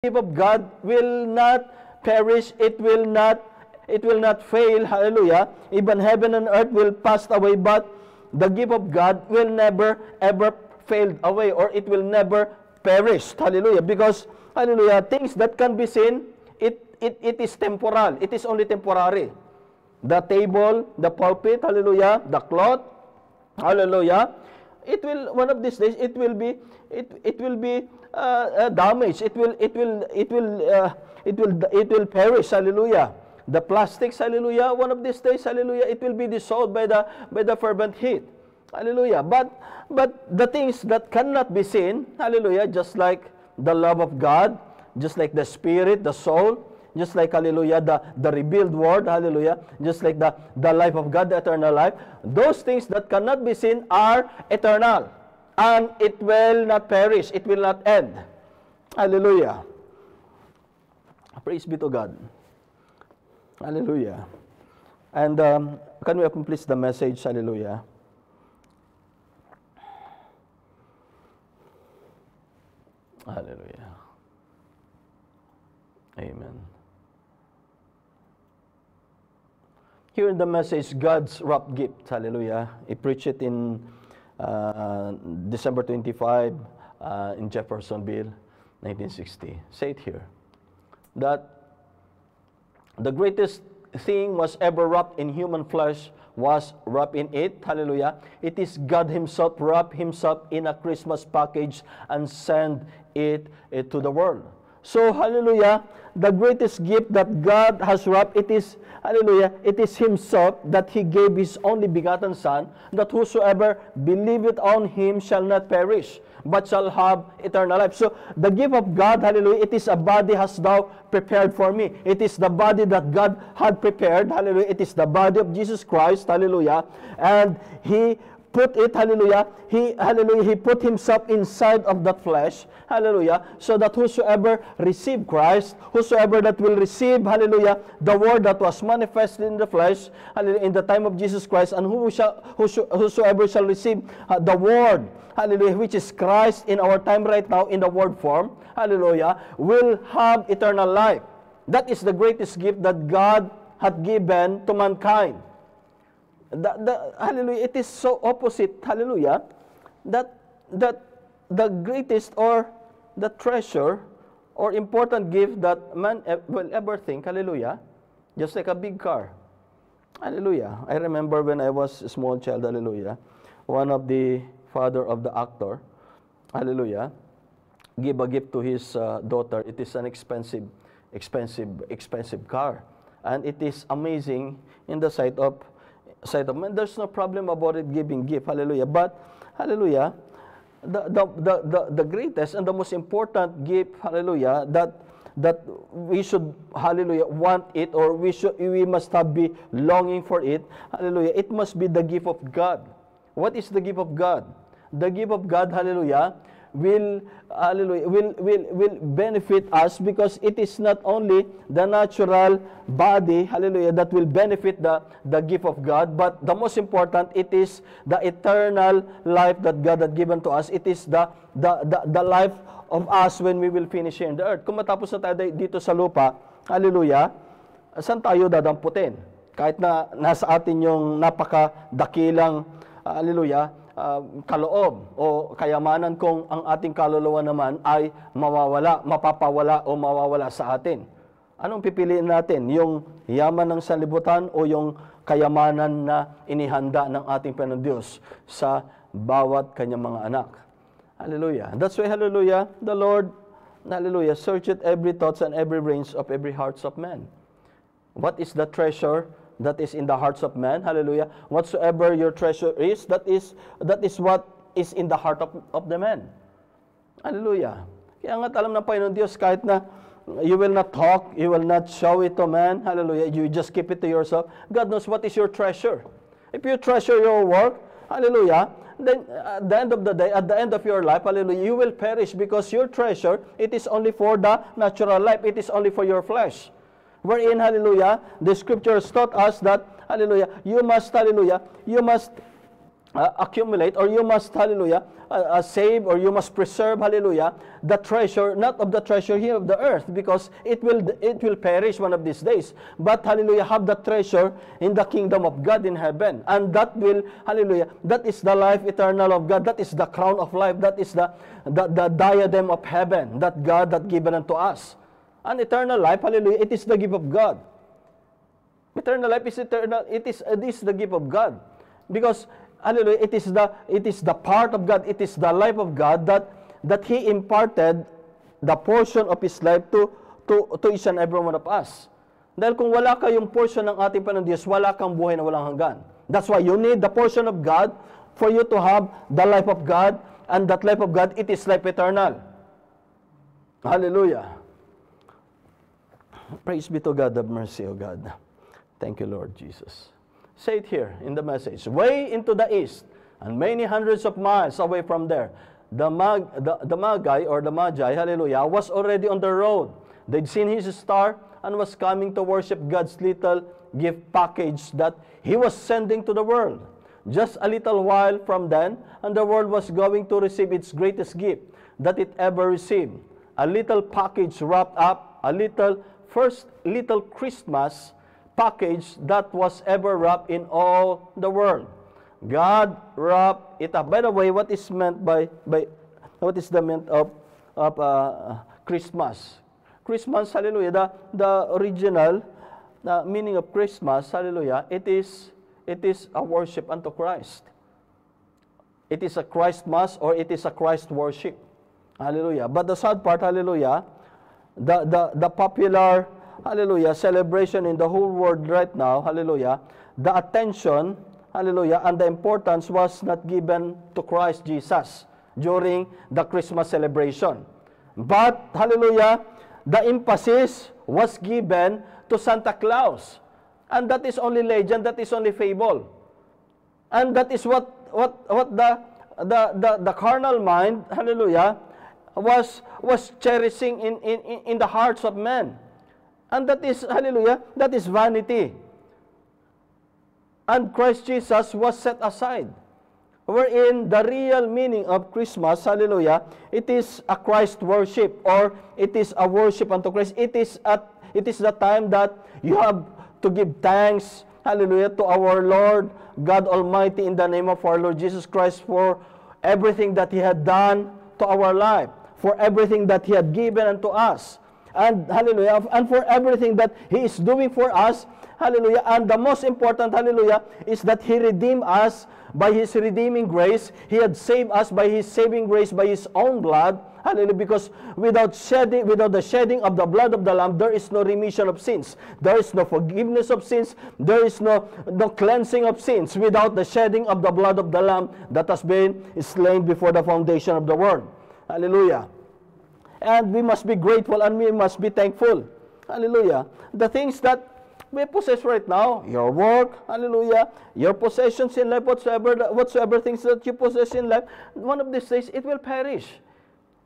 gift of God will not perish, it will not fail, hallelujah. Even heaven and earth will pass away, but the gift of God will never ever fail away, or it will never perish, hallelujah. Because, hallelujah, things that can be seen, it is temporal, it is only temporary. The table, the pulpit, hallelujah, the cloth, hallelujah, it will, one of these days, it will be damaged. It will perish. Hallelujah. The plastics, hallelujah. One of these days, hallelujah, it will be dissolved by the fervent heat. Hallelujah. But the things that cannot be seen, hallelujah, just like the love of God, just like the spirit, the soul, just like, hallelujah, the revealed word, hallelujah, just like the life of God, the eternal life, those things that cannot be seen are eternal, and it will not perish, it will not end. Hallelujah. Praise be to God. Hallelujah. And can we open please the message? Hallelujah. Hallelujah. Amen. Here in the message, God's wrapped gift. Hallelujah. He preached it in December 25 in Jeffersonville, 1960. Say it here. That the greatest thing was ever wrapped in human flesh was wrapped in it. Hallelujah. It is God Himself wrapped Himself in a Christmas package and send it to the world. So, hallelujah, the greatest gift that God has wrapped, it is, hallelujah, it is Himself, that He gave His only begotten Son, that whosoever believeth on Him shall not perish, but shall have eternal life. So, the gift of God, hallelujah, it is a body hast thou prepared for me. It is the body that God had prepared, hallelujah. It is the body of Jesus Christ, hallelujah. And He put it, hallelujah, He put Himself inside of that flesh, hallelujah, so that whosoever receive Christ, whosoever that will receive, hallelujah, the word that was manifested in the flesh, hallelujah, in the time of Jesus Christ, and whosoever shall receive the word, hallelujah, which is Christ in our time right now in the word form, hallelujah, will have eternal life. That is the greatest gift that God hath given to mankind. Hallelujah, it is so opposite, hallelujah, that the greatest or the treasure or important gift that man will ever think, hallelujah, just like a big car. Hallelujah. I remember when I was a small child, hallelujah, one of the father of the actor, hallelujah, give a gift to his daughter. It is an expensive car. And it is amazing in the sight of man. There's no problem about it giving gift, hallelujah. But, hallelujah, the greatest and the most important gift, hallelujah, that we should, hallelujah, want it, or we must have be longing for it, hallelujah, it must be the gift of God. What is the gift of God? The gift of God, hallelujah, will benefit us, because it is not only the natural body, hallelujah, that will benefit the gift of God, but the most important, it is the eternal life that God had given to us. It is the life of us when we will finish here in the earth. Kung matapos na tayo dito sa lupa, hallelujah, saan tayo dadamputin? Kahit na nasa atin yung napakadakilang, hallelujah, kaloob o kayamanan, kung ang ating kaluluwa naman ay mapapawala o mawawala sa atin. Anong pipiliin natin? Yung yaman ng sanlibutan o yung kayamanan na inihanda ng ating Panginoon Diyos sa bawat kanyang mga anak? Hallelujah. That's why, hallelujah, the Lord, hallelujah, searcheth every thoughts and every reins of every hearts of man. What is the treasure that is in the hearts of man? Hallelujah. Whatsoever your treasure is, that is what is in the heart of the man. Hallelujah. Kaya nga alam ng Panginoon Diyos, kahit na you will not talk, you will not show it to man, hallelujah, you just keep it to yourself. God knows what is your treasure. If you treasure your work, hallelujah, then at the end of the day, at the end of your life, hallelujah, you will perish, because your treasure, it is only for the natural life. It is only for your flesh. Wherein, hallelujah, the scriptures taught us that, hallelujah, you must, hallelujah, you must accumulate, or you must, hallelujah, save, or you must preserve, hallelujah, the treasure, not of the treasure here of the earth, because it will perish one of these days. But, hallelujah, have the treasure in the kingdom of God in heaven. And that will, hallelujah, that is the life eternal of God. That is the crown of life. That is the diadem of heaven that God had given unto us. An eternal life, hallelujah, it is the gift of God. Eternal life is eternal. It is the gift of God. Because, hallelujah, it is the part of God, it is the life of God that He imparted the portion of His life to each and every one of us. Dahil kung wala kayong portion ng ating Panginoon Diyos, wala kang buhay na walang hanggan. That's why you need the portion of God for you to have the life of God, and that life of God, it is life eternal. Hallelujah. Praise be to God, have mercy, O God. Thank you, Lord Jesus. Say it here in the message. Way into the east, and many hundreds of miles away from there, the Magi, or the Magi, hallelujah, was already on the road. They'd seen his star and was coming to worship God's little gift package that He was sending to the world. Just a little while from then, and the world was going to receive its greatest gift that it ever received. A little package wrapped up, first little Christmas package that was ever wrapped in all the world. God wrapped it up. By the way, what is meant what is the meant of Christmas? Christmas, hallelujah, the original meaning of Christmas, hallelujah, it is a worship unto Christ. It is a Christmas, or it is a Christ worship. Hallelujah. But the sad part, hallelujah, the popular, hallelujah, celebration in the whole world right now, hallelujah, the attention, hallelujah, and the importance was not given to Christ Jesus during the Christmas celebration. But, hallelujah, the emphasis was given to Santa Claus. And that is only legend, that is only fable. And that is what the carnal mind, hallelujah, was cherishing in the hearts of men. And that is, hallelujah, that is vanity. And Christ Jesus was set aside. Wherein the real meaning of Christmas, hallelujah, it is a Christ worship, or it is a worship unto Christ. It is the time that you have to give thanks, hallelujah, to our Lord God Almighty in the name of our Lord Jesus Christ for everything that He had done to our life, for everything that He had given unto us. And hallelujah, and for everything that He is doing for us, hallelujah. And the most important, hallelujah, is that He redeemed us by His redeeming grace. He had saved us by His saving grace, by His own blood, hallelujah, because without the shedding of the blood of the Lamb, there is no remission of sins. There is no forgiveness of sins. There is no cleansing of sins without the shedding of the blood of the Lamb that has been slain before the foundation of the world. Hallelujah. And we must be grateful, and we must be thankful. Hallelujah. The things that we possess right now, your work, hallelujah, your possessions in life, whatsoever things that you possess in life, one of these days it will perish.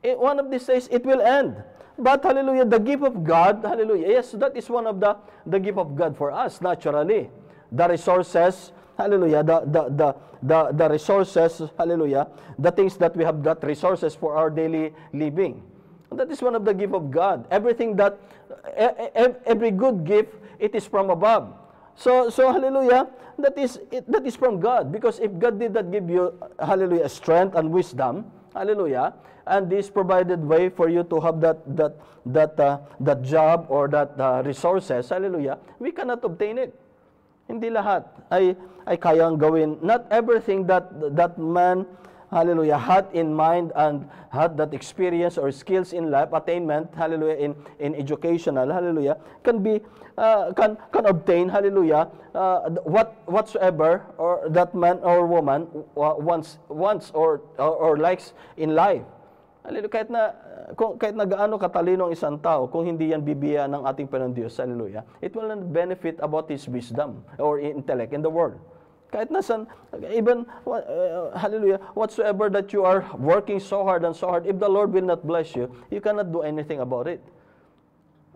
One of these days it will end. But, hallelujah, the gift of God, hallelujah, yes, that is one of the gift of God for us, naturally. The resources, hallelujah, the resources, hallelujah, the things that we have got resources for our daily living. That is one of the gift of God. Everything that, every good gift, it is from above. So hallelujah, that is from God. Because if God did not give you, hallelujah, strength and wisdom, hallelujah, and this provided way for you to have that job or that resources, hallelujah, we cannot obtain it. Hindi lahat ay kayang gawin. Not everything that man, hallelujah, had in mind and had that experience or skills in life, attainment, hallelujah, in educational, hallelujah, can be, can obtain, hallelujah, whatsoever or that man or woman wants or likes in life. Hallelujah, kahit na gaano katalino ang isang tao, kung hindi yan bibiyayaan ng ating Panginoon Diyos, hallelujah, it will not benefit about his wisdom or intellect in the world. Kahit nasan, even, hallelujah, whatsoever that you are working so hard and so hard, if the Lord will not bless you, you cannot do anything about it.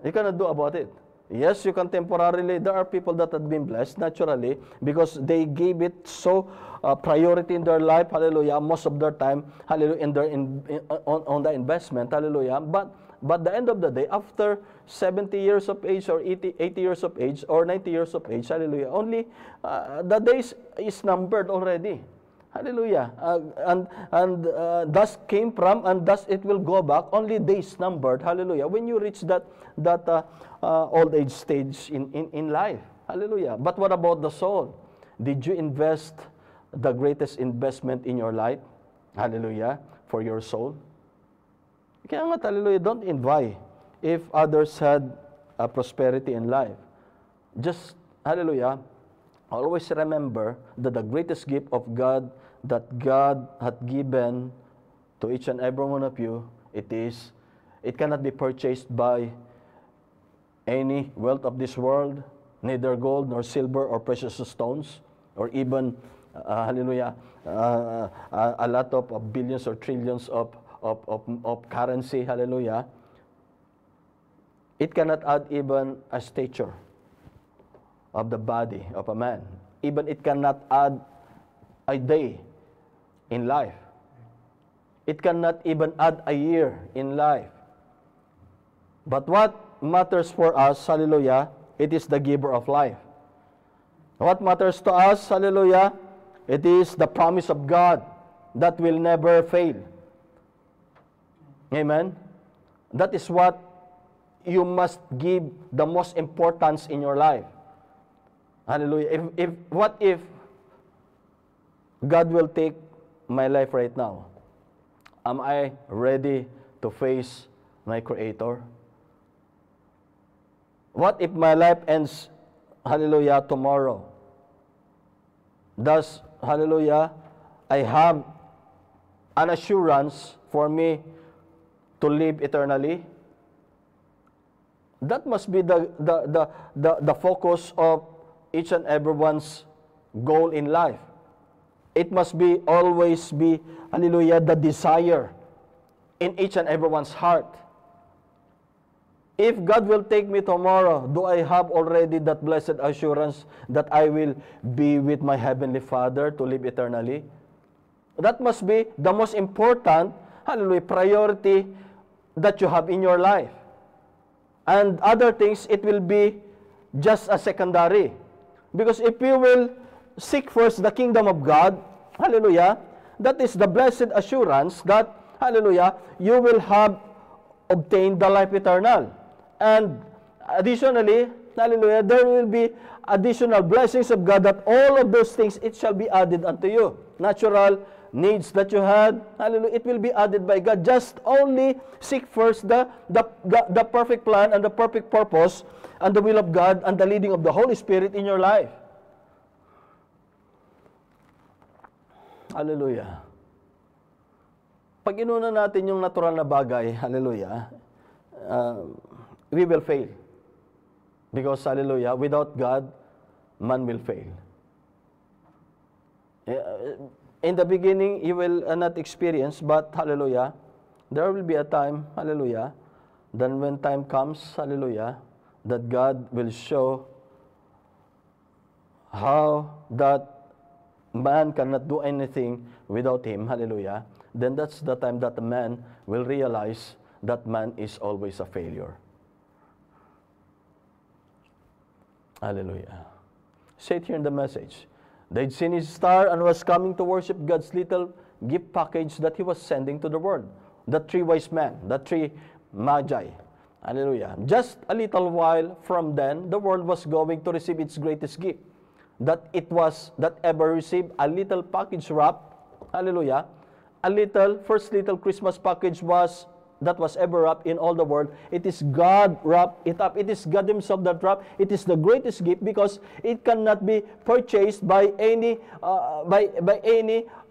You cannot do about it. Yes, you can temporarily. There are people that have been blessed naturally because they gave it so priority in their life. Hallelujah. Most of their time, hallelujah, on the investment. Hallelujah. But the end of the day, after 70 years of age or 80 years of age or 90 years of age, hallelujah, only the days is numbered already. Hallelujah. Thus came from, and thus it will go back. Only days numbered. Hallelujah. When you reach that old age stage in life. Hallelujah. But what about the soul? Did you invest the greatest investment in your life? Hallelujah. For your soul? Kaya nga, hallelujah, don't envy if others had prosperity in life. Just, hallelujah, always remember that the greatest gift of God that God had given to each and every one of you, it cannot be purchased by any wealth of this world, neither gold nor silver or precious stones, or even, hallelujah, a lot of billions or trillions of currency, hallelujah. It cannot add even a stature of the body of a man. Even it cannot add a day in life. It cannot even add a year in life. But what matters for us, hallelujah, it is the giver of life. What matters to us, hallelujah, it is the promise of God that will never fail. Amen? That is what you must give the most importance in your life. Hallelujah. What if God will take my life right now? Am I ready to face my Creator? What if my life ends, hallelujah, tomorrow? Thus, hallelujah, I have an assurance for me to live eternally. That must be the focus of each and everyone's goal in life. It must be always be, hallelujah, the desire in each and everyone's heart. If God will take me tomorrow, do I have already that blessed assurance that I will be with my Heavenly Father to live eternally? That must be the most important, hallelujah, priority that you have in your life. And other things, it will be just a secondary. Because if you will seek first the kingdom of God, hallelujah, that is the blessed assurance that, hallelujah, you will have obtained the life eternal. And additionally, hallelujah, there will be additional blessings of God that all of those things, it shall be added unto you. Natural needs that you had, hallelujah, it will be added by God. Just only seek first the perfect plan and the perfect purpose and the will of God and the leading of the Holy Spirit in your life. Hallelujah. Pag inuna natin yung natural na bagay, hallelujah, we will fail. Because, hallelujah, without God, man will fail. In the beginning, you will not experience, but, hallelujah, there will be a time, hallelujah, then when time comes, hallelujah, that God will show how that man cannot do anything without Him, hallelujah, then that's the time that the man will realize that man is always a failure. Hallelujah. Say it here in the message. They'd seen his star and was coming to worship God's little gift package that He was sending to the world. The three wise men, the three magi. Hallelujah. Just a little while from then, the world was going to receive its greatest gift. That ever received a little package wrap. Hallelujah. First little Christmas package that was ever wrapped in all the world. It is God wrapped it up. It is God Himself that wrapped. It is the greatest gift because it cannot be purchased by any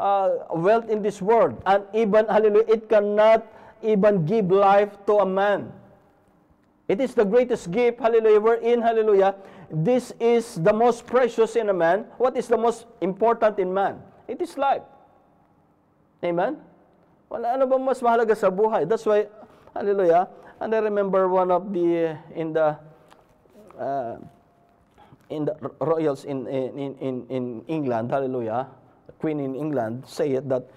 wealth in this world. And even, hallelujah, it cannot even give life to a man. It is the greatest gift, hallelujah, wherein, hallelujah, this is the most precious in a man. What is the most important in man? It is life. Amen? Wala, ano bang mas mahalaga sa buhay? That's why, hallelujah, and I remember one of the, in the in the royals in England, hallelujah, queen in England, say it that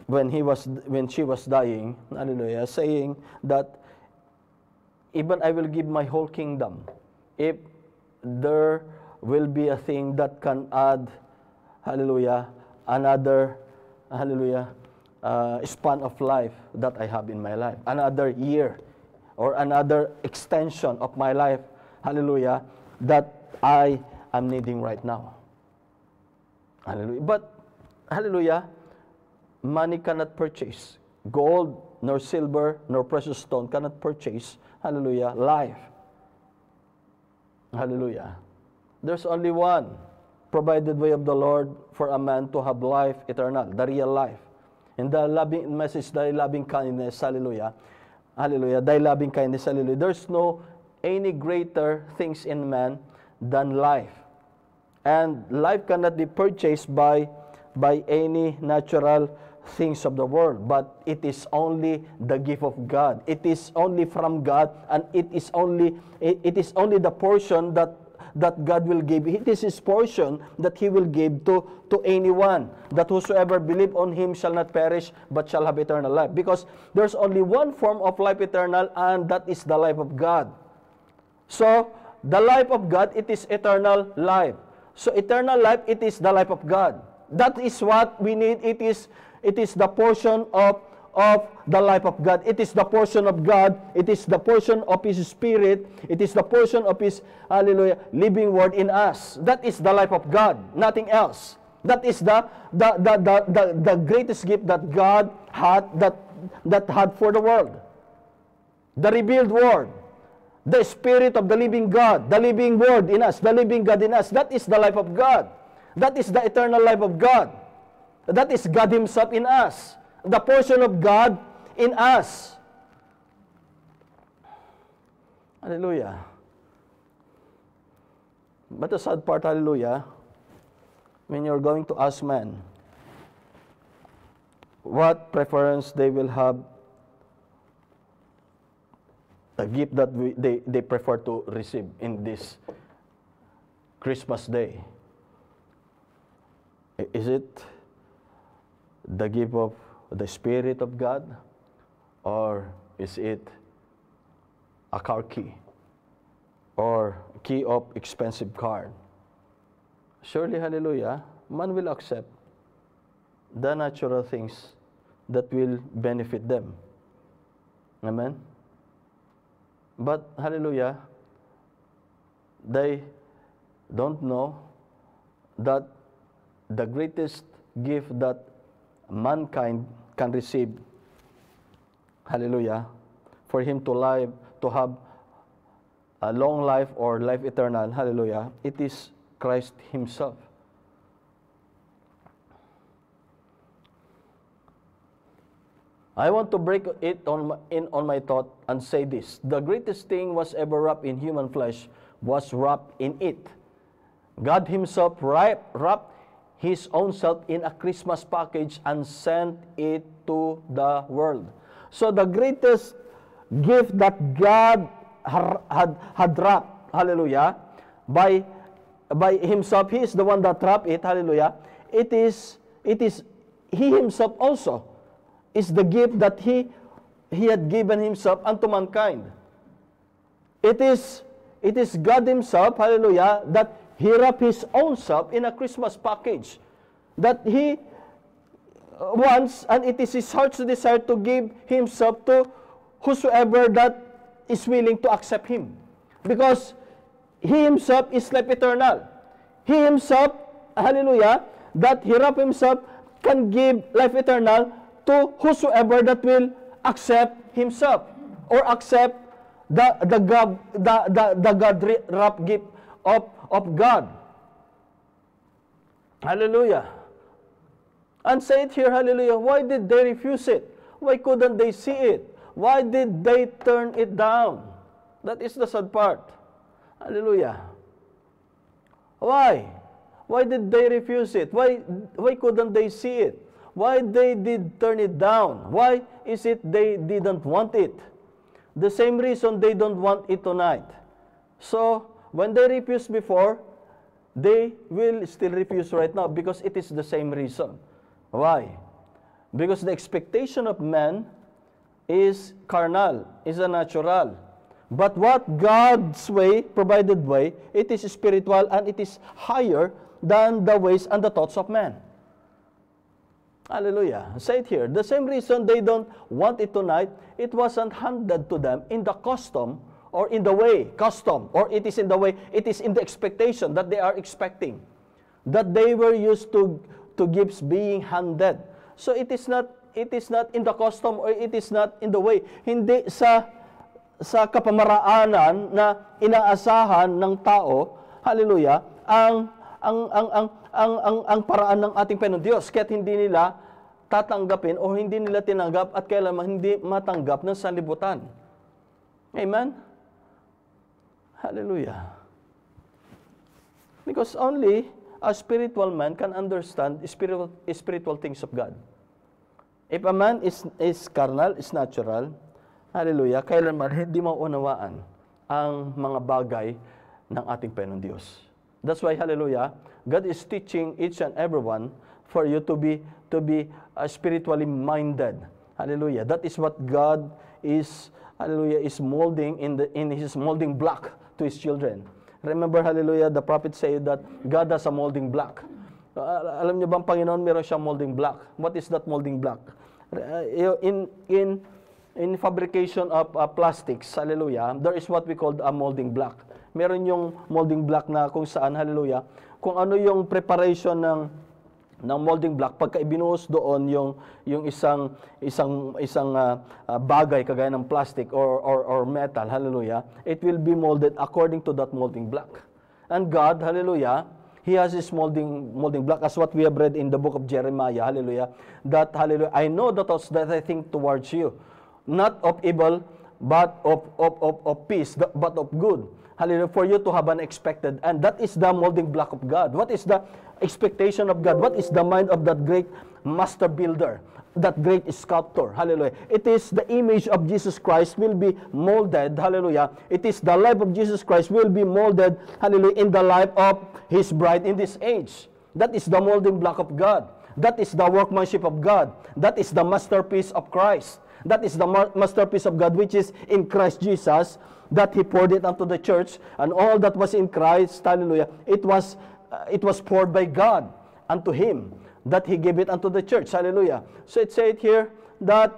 when she was dying, hallelujah, saying that even I will give my whole kingdom if there will be a thing that can add, hallelujah, another, hallelujah, span of life that I have in my life, another year or another extension of my life, hallelujah, that I am needing right now. Hallelujah. But, hallelujah, money cannot purchase. Gold, nor silver, nor precious stone cannot purchase, hallelujah, life. Hallelujah. There's only one provided way of the Lord for a man to have life eternal, the real life. And the loving message, the loving kindness, hallelujah. Hallelujah, thy loving kindness, hallelujah. There's no any greater things in man than life. And life cannot be purchased by any natural things of the world, but it is only the gift of God. It is only from God, and it is only the portion that God will give. It is His portion that He will give to anyone, that whosoever believe on Him shall not perish, but shall have eternal life. Because there's only one form of life eternal, and that is the life of God. So, the life of God, it is eternal life. So, eternal life, it is the life of God. That is what we need. It is the portion of the life of God. It is the portion of God. It is the portion of His Spirit. It is the portion of His, hallelujah, living word in us. That is the life of God, nothing else. That is the greatest gift that God had, that had for the world. The revealed word. The Spirit of the living God, the living word in us, the living God in us. That is the life of God. That is the eternal life of God. That is God Himself in us. The portion of God in us. Hallelujah. But the sad part, hallelujah, when you're going to ask men what preference they will have, the gift that they prefer to receive in this Christmas day. Is it the gift of the Spirit of God, or is it a car key or key of expensive car? Surely, hallelujah, man will accept the natural things that will benefit them. Amen? But, hallelujah, they don't know that the greatest gift that mankind can receive, hallelujah, for him to have a long life or life eternal, hallelujah, it is Christ Himself. I want to break it on my thought and say this. The greatest thing was ever wrapped in human flesh was wrapped in it. God Himself wrapped His own self in a Christmas package and sent it to the world. So the greatest gift that God had wrapped, hallelujah, by Himself, He is the one that wrapped it, hallelujah. It is He Himself also is the gift that He had given Himself unto mankind. It is God Himself, hallelujah, that He wrapped His own self in a Christmas package that He wants, and it is His heart's desire to give Himself to whosoever that is willing to accept Him. Because He Himself is life eternal. He Himself, hallelujah, that He wrapped Himself can give life eternal to whosoever that will accept Himself or accept the God-wrapped gift of God. Hallelujah. And say it here, hallelujah. Why did they refuse it? Why couldn't they see it? Why did they turn it down? That is the sad part. Hallelujah. Why? Why did they refuse it? Why couldn't they see it? Why they did turn it down? Why is it they didn't want it? The same reason they don't want it tonight. So, When they refused before, they will still refuse right now because it is the same reason. Why? Because the expectation of man is carnal, is a natural. But what God's way, provided way, it is spiritual and it is higher than the ways and the thoughts of man. Hallelujah. Say it here. The same reason they don't want it tonight, it wasn't handed to them in the custom or in the way, custom, or it is in the way, it is in the expectation that they are expecting. That they were used to gifts being handed. So it is not in the custom or it is not in the way. Hindi sa kapamaraanan na inaasahan ng tao, hallelujah, ang paraan ng ating Panginoon Diyos, kaya't hindi nila tatanggapin o hindi nila tinanggap at kailanman hindi matanggap ng sanlibutan. Amen? Hallelujah. Because only a spiritual man can understand spiritual things of God. If a man is carnal, is natural, hallelujah, kailanman hindi maunawaan ang mga bagay ng ating Panginoon Diyos. That's why, hallelujah, God is teaching each and everyone for you to be spiritually minded. Hallelujah. That is what God is, hallelujah, is molding in His molding block to His children. Remember, hallelujah, the prophet said that God has a molding block. Alam niyo bang Panginoon meron siyang molding block? What is that molding block? In fabrication of plastics, hallelujah, there is what we call a molding block. Meron yung molding block na kung saan, hallelujah, kung ano yung preparation ng molding block, pagka ibinuhos doon yung isang bagay kagaya ng plastic or metal, hallelujah, it will be molded according to that molding block. And God, hallelujah, He has His molding block, as what we have read in the book of Jeremiah, hallelujah, that, hallelujah, I know the thoughts that I think towards you, not of evil, but of peace, but of good. Hallelujah, for you to have an expected. And that is the molding block of God. What is the expectation of God? What is the mind of that great master builder, that great sculptor? Hallelujah. It is the image of Jesus Christ will be molded. Hallelujah. It is the life of Jesus Christ will be molded, hallelujah, in the life of His bride in this age. That is the molding block of God. That is the workmanship of God. That is the masterpiece of Christ. That is the masterpiece of God, which is in Christ Jesus, that He poured it unto the church, and all that was in Christ, hallelujah, it was poured by God unto Him, that He gave it unto the church, hallelujah. So it said here that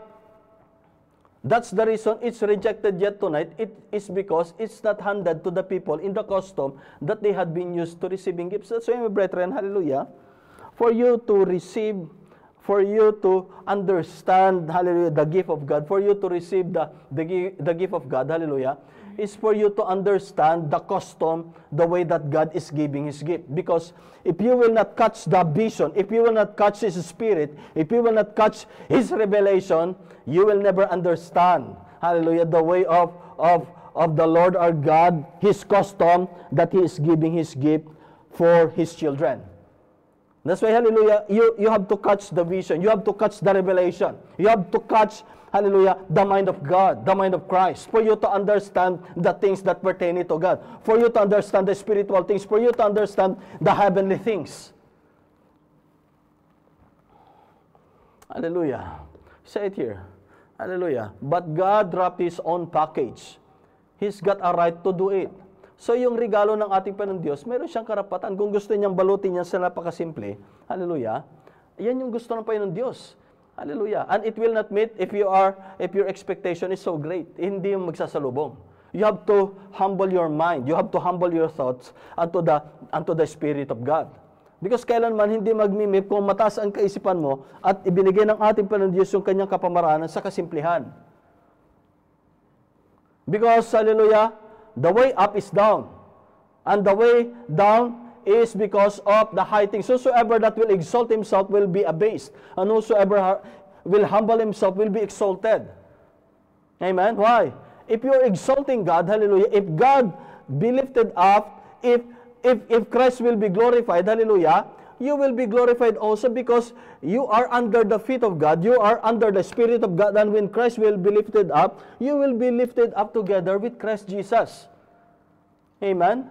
that's the reason it's rejected yet tonight. It is because it's not handed to the people in the custom that they had been used to receiving gifts. That's why, my brethren, hallelujah, for you to receive, for you to understand, hallelujah, the gift of God, for you to receive the gift of God, hallelujah, is for you to understand the custom, the way that God is giving His gift. Because if you will not catch the vision, if you will not catch His Spirit, if you will not catch His revelation, you will never understand, hallelujah, the way of the Lord our God, His custom that He is giving His gift for His children. That's why, hallelujah, you have to catch the vision. You have to catch the revelation. You have to catch, hallelujah, the mind of God, the mind of Christ, for you to understand the things that pertain to God, for you to understand the spiritual things, for you to understand the heavenly things. Hallelujah. Say it here. Hallelujah. But God dropped His own package. He's got a right to do it. So yung regalo ng ating Panginoon Diyos, meron siyang karapatan. Kung gusto niyang balutin niya sa napakasimple, hallelujah, yan yung gusto ng Panginoon Diyos. Hallelujah. And it will not meet if your expectation is so great. Hindi yung magsasalubong. You have to humble your mind. You have to humble your thoughts unto the Spirit of God. Because kailanman hindi magmimik kung mataas ang kaisipan mo at ibinigay ng ating Panginoon Diyos yung kanyang kapamaraanan sa kasimplihan. Because, hallelujah, the way up is down. And the way down is because of the high things. Whosoever that will exalt himself will be abased. And whosoever will humble himself will be exalted. Amen? Why? If you're exalting God, hallelujah, if God be lifted up, if Christ will be glorified, hallelujah, you will be glorified also because you are under the feet of God, you are under the Spirit of God, and when Christ will be lifted up, you will be lifted up together with Christ Jesus. Amen?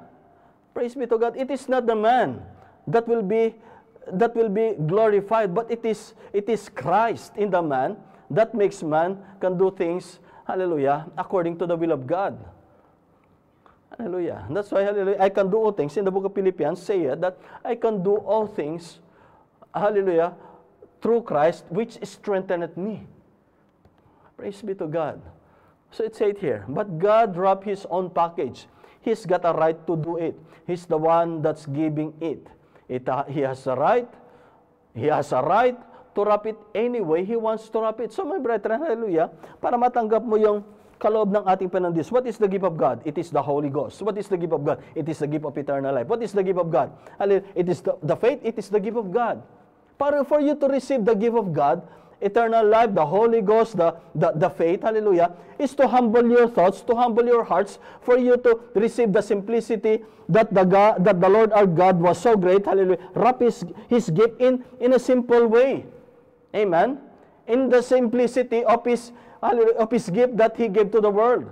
Praise be to God. It is not the man that will be glorified, but it is Christ in the man that makes man can do things, hallelujah, according to the will of God. Hallelujah. That's why, hallelujah, I can do all things. In the book of Philippians, say that I can do all things, hallelujah, through Christ, which strengtheneth me. Praise be to God. So it said here, but God wrapped His own package. He's got a right to do it. He's the one that's giving it. He has a right. He has a right to wrap it any way He wants to wrap it. So my brethren, hallelujah, para matanggap mo yung kaloob ng ating Panginoon. What is the gift of God? It is the Holy Ghost. What is the gift of God? It is the gift of eternal life. What is the gift of God? It is the faith. It is the gift of God. For you to receive the gift of God, eternal life, the Holy Ghost, the faith, hallelujah, is to humble your thoughts, to humble your hearts, for you to receive the simplicity that the Lord our God was so great, hallelujah, wrap His gift in a simple way. Amen? In the simplicity of His gift that He gave to the world.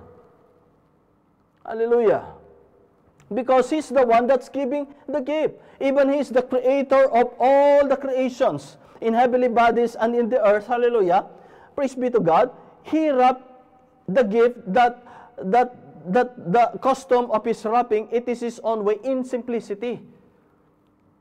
Hallelujah. Because He's the one that's giving the gift. Even He's the creator of all the creations in heavenly bodies and in the earth. Hallelujah. Praise be to God. He wrapped the gift that the custom of His wrapping, it is His own way in simplicity.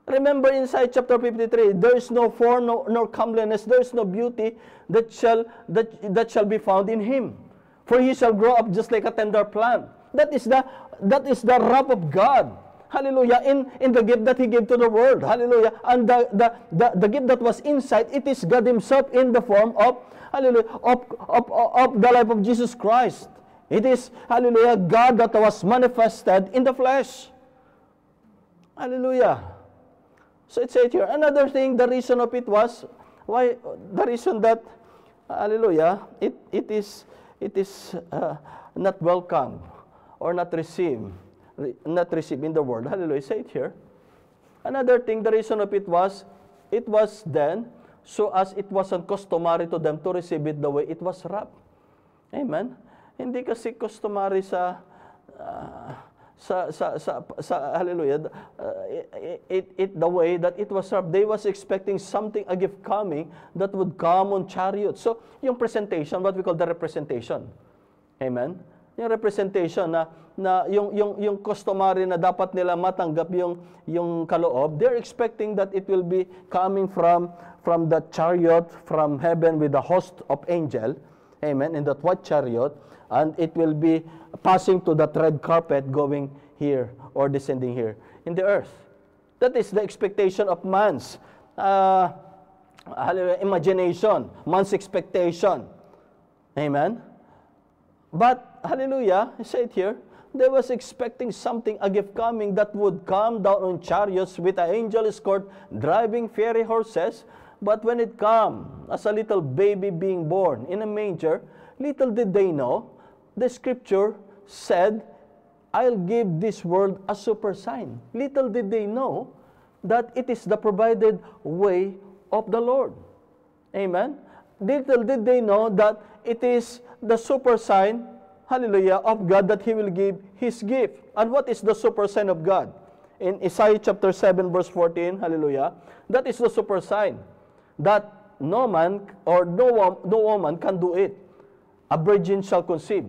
Remember inside chapter 53, there is no form nor comeliness, there is no beauty that shall be found in Him. For He shall grow up just like a tender plant. That is the wrap of God. Hallelujah. In the gift that He gave to the world. Hallelujah. And the gift that was inside, it is God Himself in the form of, hallelujah, of the life of Jesus Christ. It is, hallelujah, God that was manifested in the flesh. Hallelujah. So it said here, another thing, the reason of it was, why, the reason that, hallelujah, it is not welcome or not received in the world. Hallelujah. Say it here. Another thing, the reason of it was then, so as it wasn't customary to them to receive it the way it was wrapped. Amen? Hindi kasi customary sa hallelujah, the way that it was wrapped. They was expecting something, a gift coming, that would come on chariot. So, yung presentation, what we call the representation. Amen? Yung representation na yung customary na dapat nila matanggap yung kaloob, they're expecting that it will be coming from the chariot from heaven with a host of angel, amen, in that white chariot, and it will be passing to that red carpet going here or descending here in the earth. That is the expectation of man's imagination, man's expectation. Amen? But, hallelujah, I say it here, they was expecting something, a gift coming that would come down on chariots with an angel escort driving fiery horses. But when it come as a little baby being born in a manger, little did they know, the scripture said, I'll give this world a super sign. Little did they know that it is the provided way of the Lord. Amen? Little did they know that it is the super sign, hallelujah, of God that He will give His gift. And what is the super sign of God? In Isaiah chapter 7 verse 14, hallelujah, that is the super sign that no man or no woman can do it. A virgin shall conceive.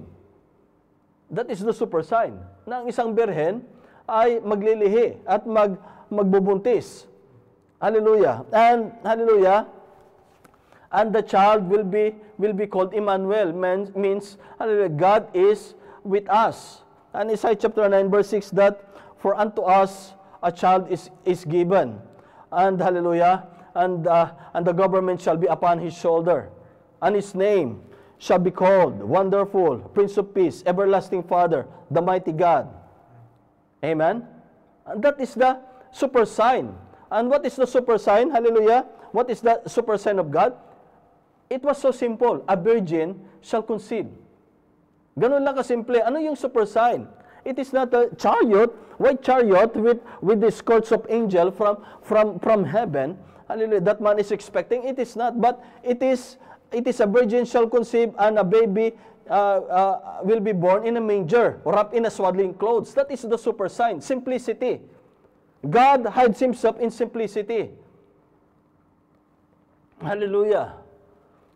That is the super sign na ang isang birhen ay maglilihi at magbubuntis. Hallelujah. And hallelujah. And the child will be called Emmanuel, means hallelujah, God is with us. And Isaiah chapter 9 verse 6, that for unto us a child is given, and hallelujah, and the government shall be upon His shoulder, and His name shall be called Wonderful, Prince of Peace, Everlasting Father, the Mighty God. Amen? And that is the super sign. And what is the super sign? Hallelujah. What is the super sign of God? It was so simple. A virgin shall conceive. Ganun lang kasimple. Ano yung super sign? It is not a chariot, white chariot with the escorts of angel from heaven. Hallelujah. That man is expecting. It is not. But it is a virgin shall conceive, and a baby will be born in a manger, wrapped in a swaddling clothes. That is the super sign, simplicity. God hides himself in simplicity. Hallelujah.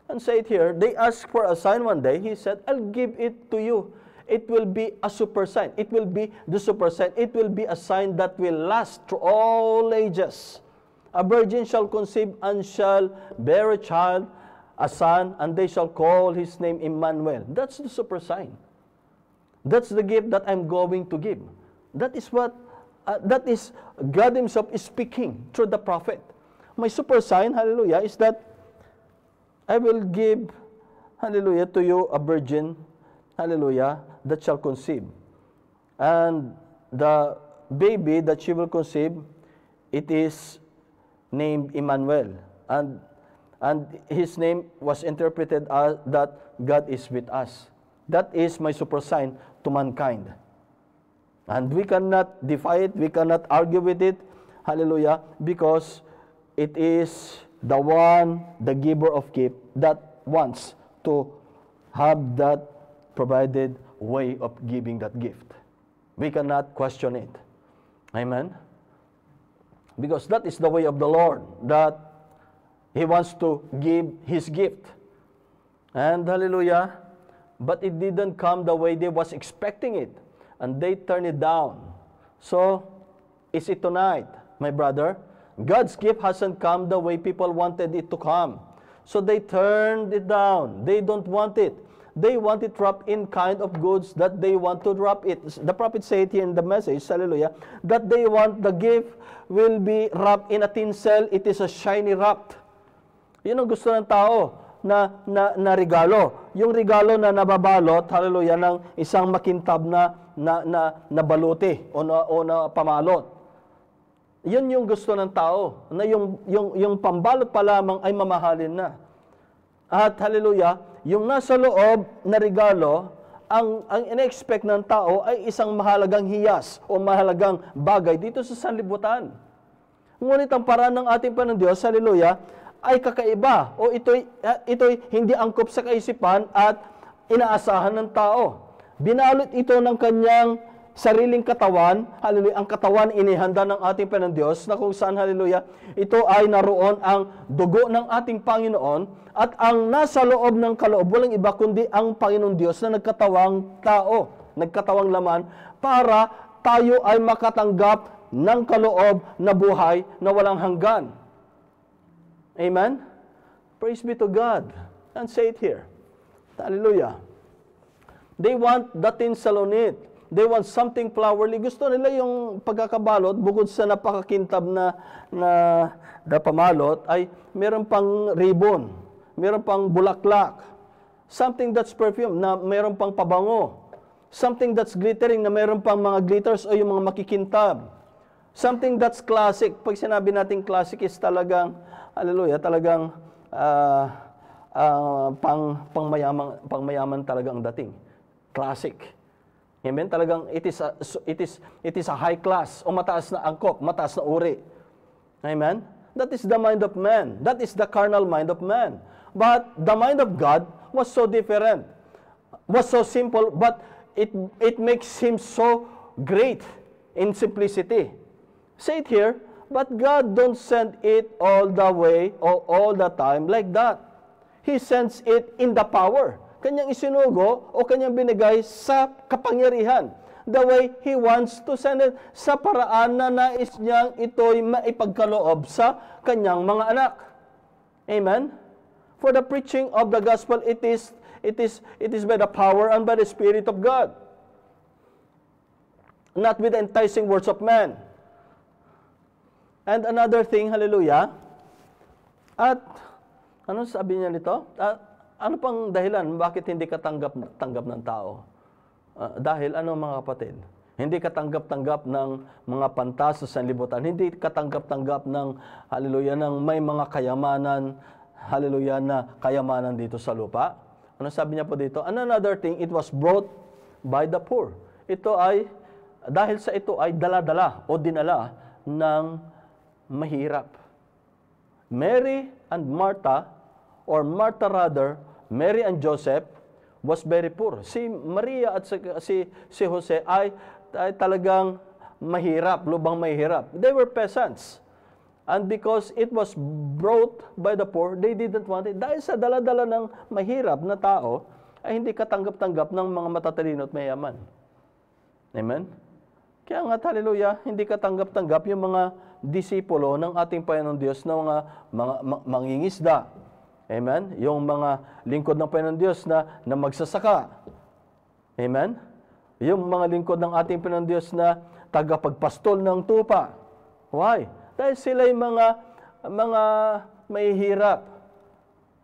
And say it here, they asked for a sign one day. He said, I'll give it to you. It will be a super sign. It will be the super sign. It will be a sign that will last through all ages. A virgin shall conceive and shall bear a child, a son, and they shall call his name Emmanuel. That's the super sign. That's the gift that I'm going to give. That is what, that is God himself is speaking through the prophet. My super sign, hallelujah, is that I will give, hallelujah, to you a virgin, hallelujah, that shall conceive. And the baby that she will conceive, it is named Emmanuel. And his name was interpreted as that God is with us. That is my super sign to mankind. And we cannot defy it, we cannot argue with it, hallelujah, because it is the one, the giver of gift, that wants to have that provided way of giving that gift. We cannot question it. Amen? Because that is the way of the Lord, that He wants to give His gift. And hallelujah, but it didn't come the way they was expecting it. And they turned it down. So, is it tonight, my brother? God's gift hasn't come the way people wanted it to come. So they turned it down. They don't want it. They want it wrapped in kind of goods that they want to wrap it. The prophet said here in the message, hallelujah, that they want the gift will be wrapped in a tinsel. It is a shiny wrapped. Yun ang gusto ng tao na regalo. Yung regalo na nababalot, hallelujah, ng isang makintab na baluti o na pamalot. Yun yung gusto ng tao, na yung pambalot pa lamang ay mamahalin na. At hallelujah, yung nasa loob na regalo, ang ina-expect ng tao ay isang mahalagang hiyas o mahalagang bagay dito sa sanlibutan. Ngunit ang paraan ng ating Panginoon Diyos, hallelujah, ay kakaiba o ito'y hindi angkop sa kaisipan at inaasahan ng tao. Binalot ito ng kanyang sariling katawan, hallelujah, ang katawan inihanda ng ating Panginoon Diyos, na kung saan, hallelujah, ito ay naroon ang dugo ng ating Panginoon, at ang nasa loob ng kaloob, walang iba kundi ang Panginoon Diyos na nagkatawang tao, nagkatawang laman, para tayo ay makatanggap ng kaloob na buhay na walang hanggan. Amen? Praise be to God. And say it here. Hallelujah. They want the tinsel on it. They want something flowery. Gusto nila yung pagkakabalot, bukod sa napakakintab na pamalot, ay meron pang ribbon, meron pang bulaklak, something that's perfume, na meron pang pabango, something that's glittering, na meron pang mga glitters o yung mga makikintab, something that's classic. Pag sinabi natin classic is talagang, hallelujah, talagang pangmayaman talaga ang dating. Classic. Amen? Talagang it is a high class o mataas na angkop, mataas na uri. Amen? That is the mind of man. That is the carnal mind of man. But the mind of God was so different. Was so simple, but it makes him so great in simplicity. Say it here, but God don't send it all the way or all the time like that. He sends it in the power. Kanyang isinugo o kanyang binigay sa kapangyarihan. The way He wants to send it, sa paraan na nais niyang ito'y maipagkaloob sa kanyang mga anak. Amen? For the preaching of the gospel, it is by the power and by the Spirit of God. Not with the enticing words of man. And another thing, hallelujah, at ano sabi niya nito? Ano pang dahilan bakit hindi ka tanggap ng tao? Dahil ano mga kapatid? Hindi ka tanggap-tanggap ng mga pantas sa sanlibutan. Hindi ka tanggap-tanggap ng, hallelujah, ng may mga kayamanan, hallelujah, na kayamanan dito sa lupa. Ano sabi niya po dito? And another thing, it was brought by the poor. Ito ay, dahil sa ito ay dala-dala o dinala ng mahirap. Mary and Martha, or Martha rather, Mary and Joseph, was very poor. Si Maria at si Jose ay talagang mahirap, lubang mahirap. They were peasants. And because it was brought by the poor, they didn't want it. Dahil sa dala-dala ng mahirap na tao, ay hindi katanggap-tanggap ng mga matatalino at mayaman. Amen? Kaya nga, hallelujah, hindi katanggap-tanggap yung mga disipulo ng ating Panginoon Diyos na mga mangingisda. Amen? Yung mga lingkod ng Panginoon Diyos na magsasaka. Amen? Yung mga lingkod ng ating Panginoon Diyos na tagapagpastol ng tupa. Why? Dahil sila'y mga mahihirap.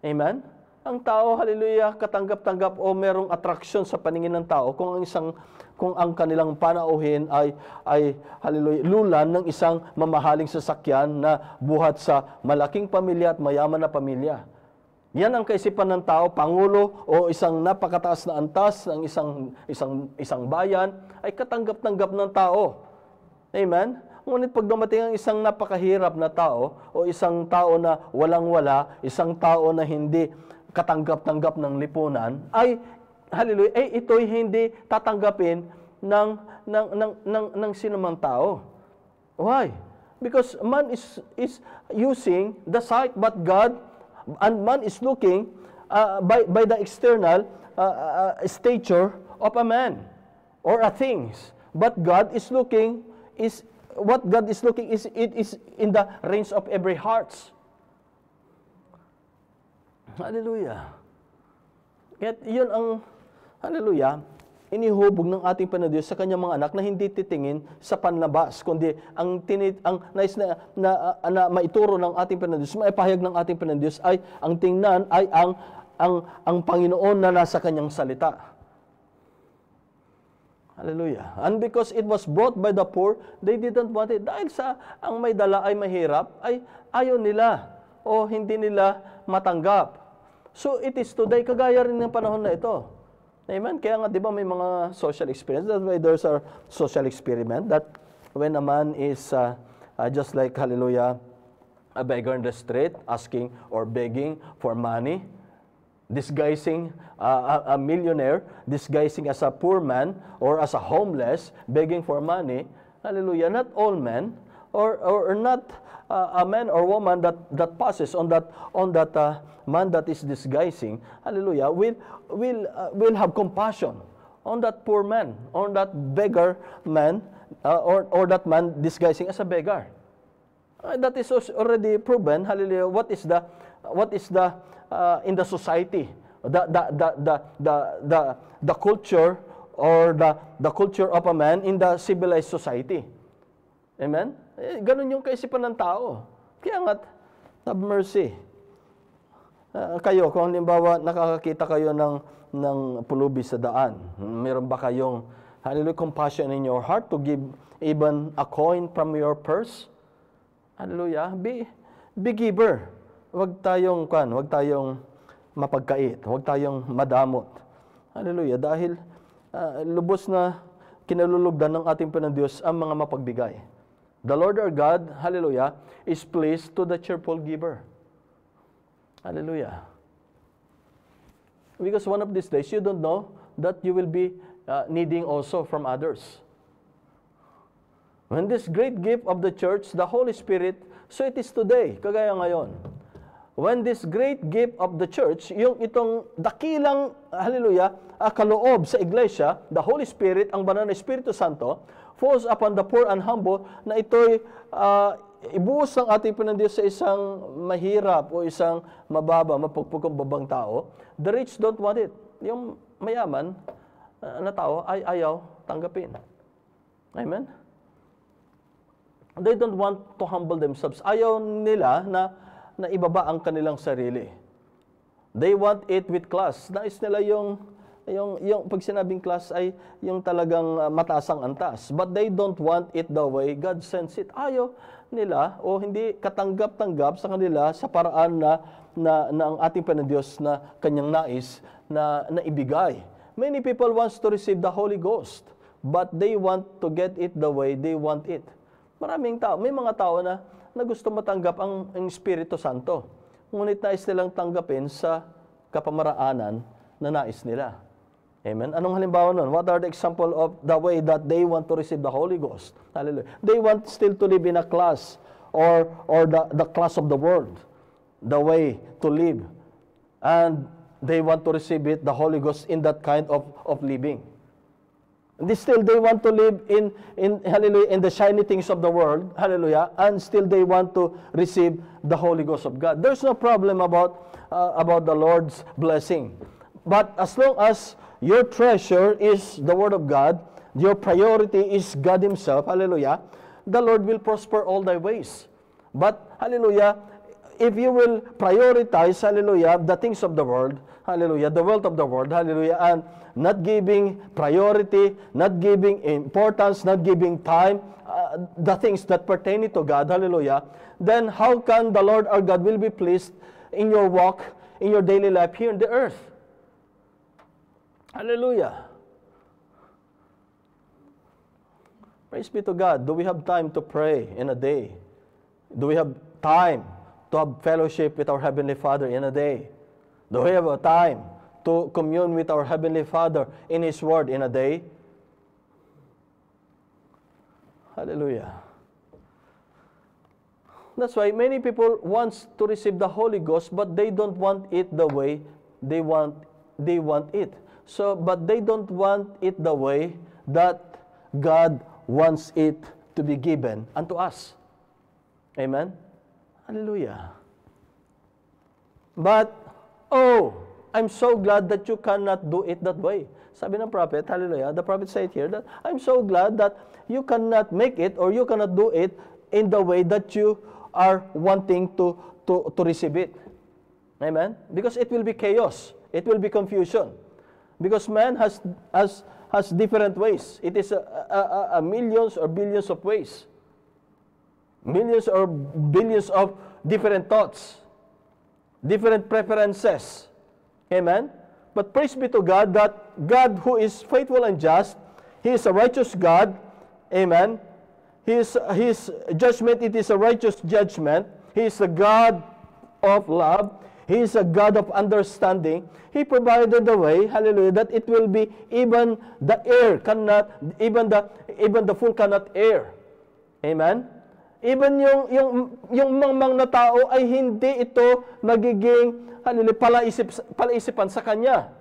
Amen? Ang tao, hallelujah, katanggap-tanggap o merong attraction sa paningin ng tao kung ang kanilang panauhin ay hallelujah, lulan ng isang mamahaling sasakyan na buhat sa malaking pamilya at mayaman na pamilya. Yan ang kaisipan ng tao, pangulo o isang napakataas na antas ng isang bayan ay katanggap-tanggap ng tao. Amen? Ngunit pag dumating ang isang napakahirap na tao o isang tao na walang-wala, isang tao na hindi katanggap-tanggap ng lipunan, ay hallelujah, ito'y hindi tatanggapin ng sinumang tao. Why? Because man is using the sight, but God, and man is looking by the external stature of a man or a things. But God is looking, what God is looking is in the range of every hearts. Hallelujah. Kaya yun ang, hallelujah, inihubog ng ating Panginoon Diyos sa kanyang mga anak na hindi titingin sa panlabas, kundi ang nais na maituro ng ating Panginoon Diyos, maipahayag ng ating Panginoon Diyos ay ang tingnan ay ang Panginoon na nasa kanyang salita. Hallelujah. And because it was brought by the poor, they didn't want it. Dahil sa ang may dala ay mahirap, ay ayaw nila o hindi nila matanggap. So it is today, kagaya rin ng panahon na ito. Amen? Kaya nga, di ba may mga social experience? That's why there's a social experiment that when a man is just like, hallelujah, a beggar in the street, asking or begging for money, disguising a millionaire, disguising as a poor man or as a homeless, begging for money, hallelujah, not all men, or not a man or woman that passes on that man that is disguising, hallelujah, will have compassion on that poor man, on that beggar man, or that man disguising as a beggar. That is already proven, hallelujah, what is the in the society, the culture or the culture of a man in the civilized society. Amen? Ganun yung kaisipan ng tao. Kaya nga, have mercy. Kayo, kung halimbawa nakakakita kayo ng pulubi sa daan, meron ba kayong hallelujah, compassion in your heart to give even a coin from your purse? Hallelujah. Be giver. Huwag tayong mapagkait. Huwag tayong madamot. Hallelujah. Dahil lubos na kinalulugdan ng ating Panginoon Diyos ang mga mapagbigay. The Lord our God, hallelujah, is pleased to the cheerful giver. Hallelujah. Because one of these days, you don't know that you will be needing also from others. When this great gift of the church, the Holy Spirit, so it is today, kagaya ngayon. When this great gift of the church, yung itong dakilang, hallelujah, kaloob sa iglesia, the Holy Spirit, ang banal na Espiritu Santo, falls upon the poor and humble, na ito'y ibuhos ng ating Panginoon Diyos sa isang mahirap o isang mababa, mapagpugong babang tao. The rich don't want it. Yung mayaman na tao ay ayaw tanggapin. Amen? They don't want to humble themselves. Ayaw nila na ibaba ang kanilang sarili. They want it with class. Nais nila yung pag sinabing class ay yung talagang mataas ang antas. But they don't want it the way God sends it. Ayaw nila o hindi katanggap-tanggap sa kanila sa paraan na ang ating Panginoon Diyos na kanyang nais na ibigay. Many people wants to receive the Holy Ghost, but they want to get it the way they want it. Maraming tao, may mga tao na gusto matanggap ang Espiritu Santo. Ngunit nais nilang tanggapin sa kapamaraanan na nais nila. Amen? Anong halimbawa nun? What are the example of the way that they want to receive the Holy Ghost? Hallelujah. They want still to live in a class or the class of the world, the way to live. And they want to receive it, the Holy Ghost, in that kind of living. They want to live in hallelujah, in the shiny things of the world, hallelujah, and still they want to receive the Holy Ghost of God. There's no problem about the Lord's blessing. But as long as your treasure is the Word of God, your priority is God Himself, hallelujah, the Lord will prosper all thy ways. But, hallelujah, if you will prioritize, hallelujah, the things of the world, hallelujah, the wealth of the world, hallelujah, and not giving priority, not giving importance, not giving time, the things that pertain to God, hallelujah, then how can the Lord our God will be pleased in your walk, in your daily life here on the earth? Hallelujah. Praise be to God. Do we have time to pray in a day? Do we have time to have fellowship with our Heavenly Father in a day? Do we have a time to commune with our Heavenly Father in His Word in a day? Hallelujah. That's why many people want to receive the Holy Ghost, but they don't want it the way they want it. But they don't want it the way that God wants it to be given unto us. Amen? Hallelujah. But, I'm so glad that you cannot do it that way. Sabi ng prophet, hallelujah, the prophet said here that I'm so glad that you cannot make it or you cannot do it in the way that you are wanting to receive it. Amen? Because it will be chaos. It will be confusion. Because man has different ways. It is a millions or billions of ways. Millions or billions of different thoughts. Different preferences. Amen? But praise be to God that God who is faithful and just, He is a righteous God. Amen? His judgment, it is a righteous judgment. He is a God of love. He is a God of understanding. He provided the way, hallelujah, that it will be even the air cannot, even the fool cannot air. Amen? Even yung mangmang na tao ay hindi ito magiging, hallelujah, palaisipan sa kanya.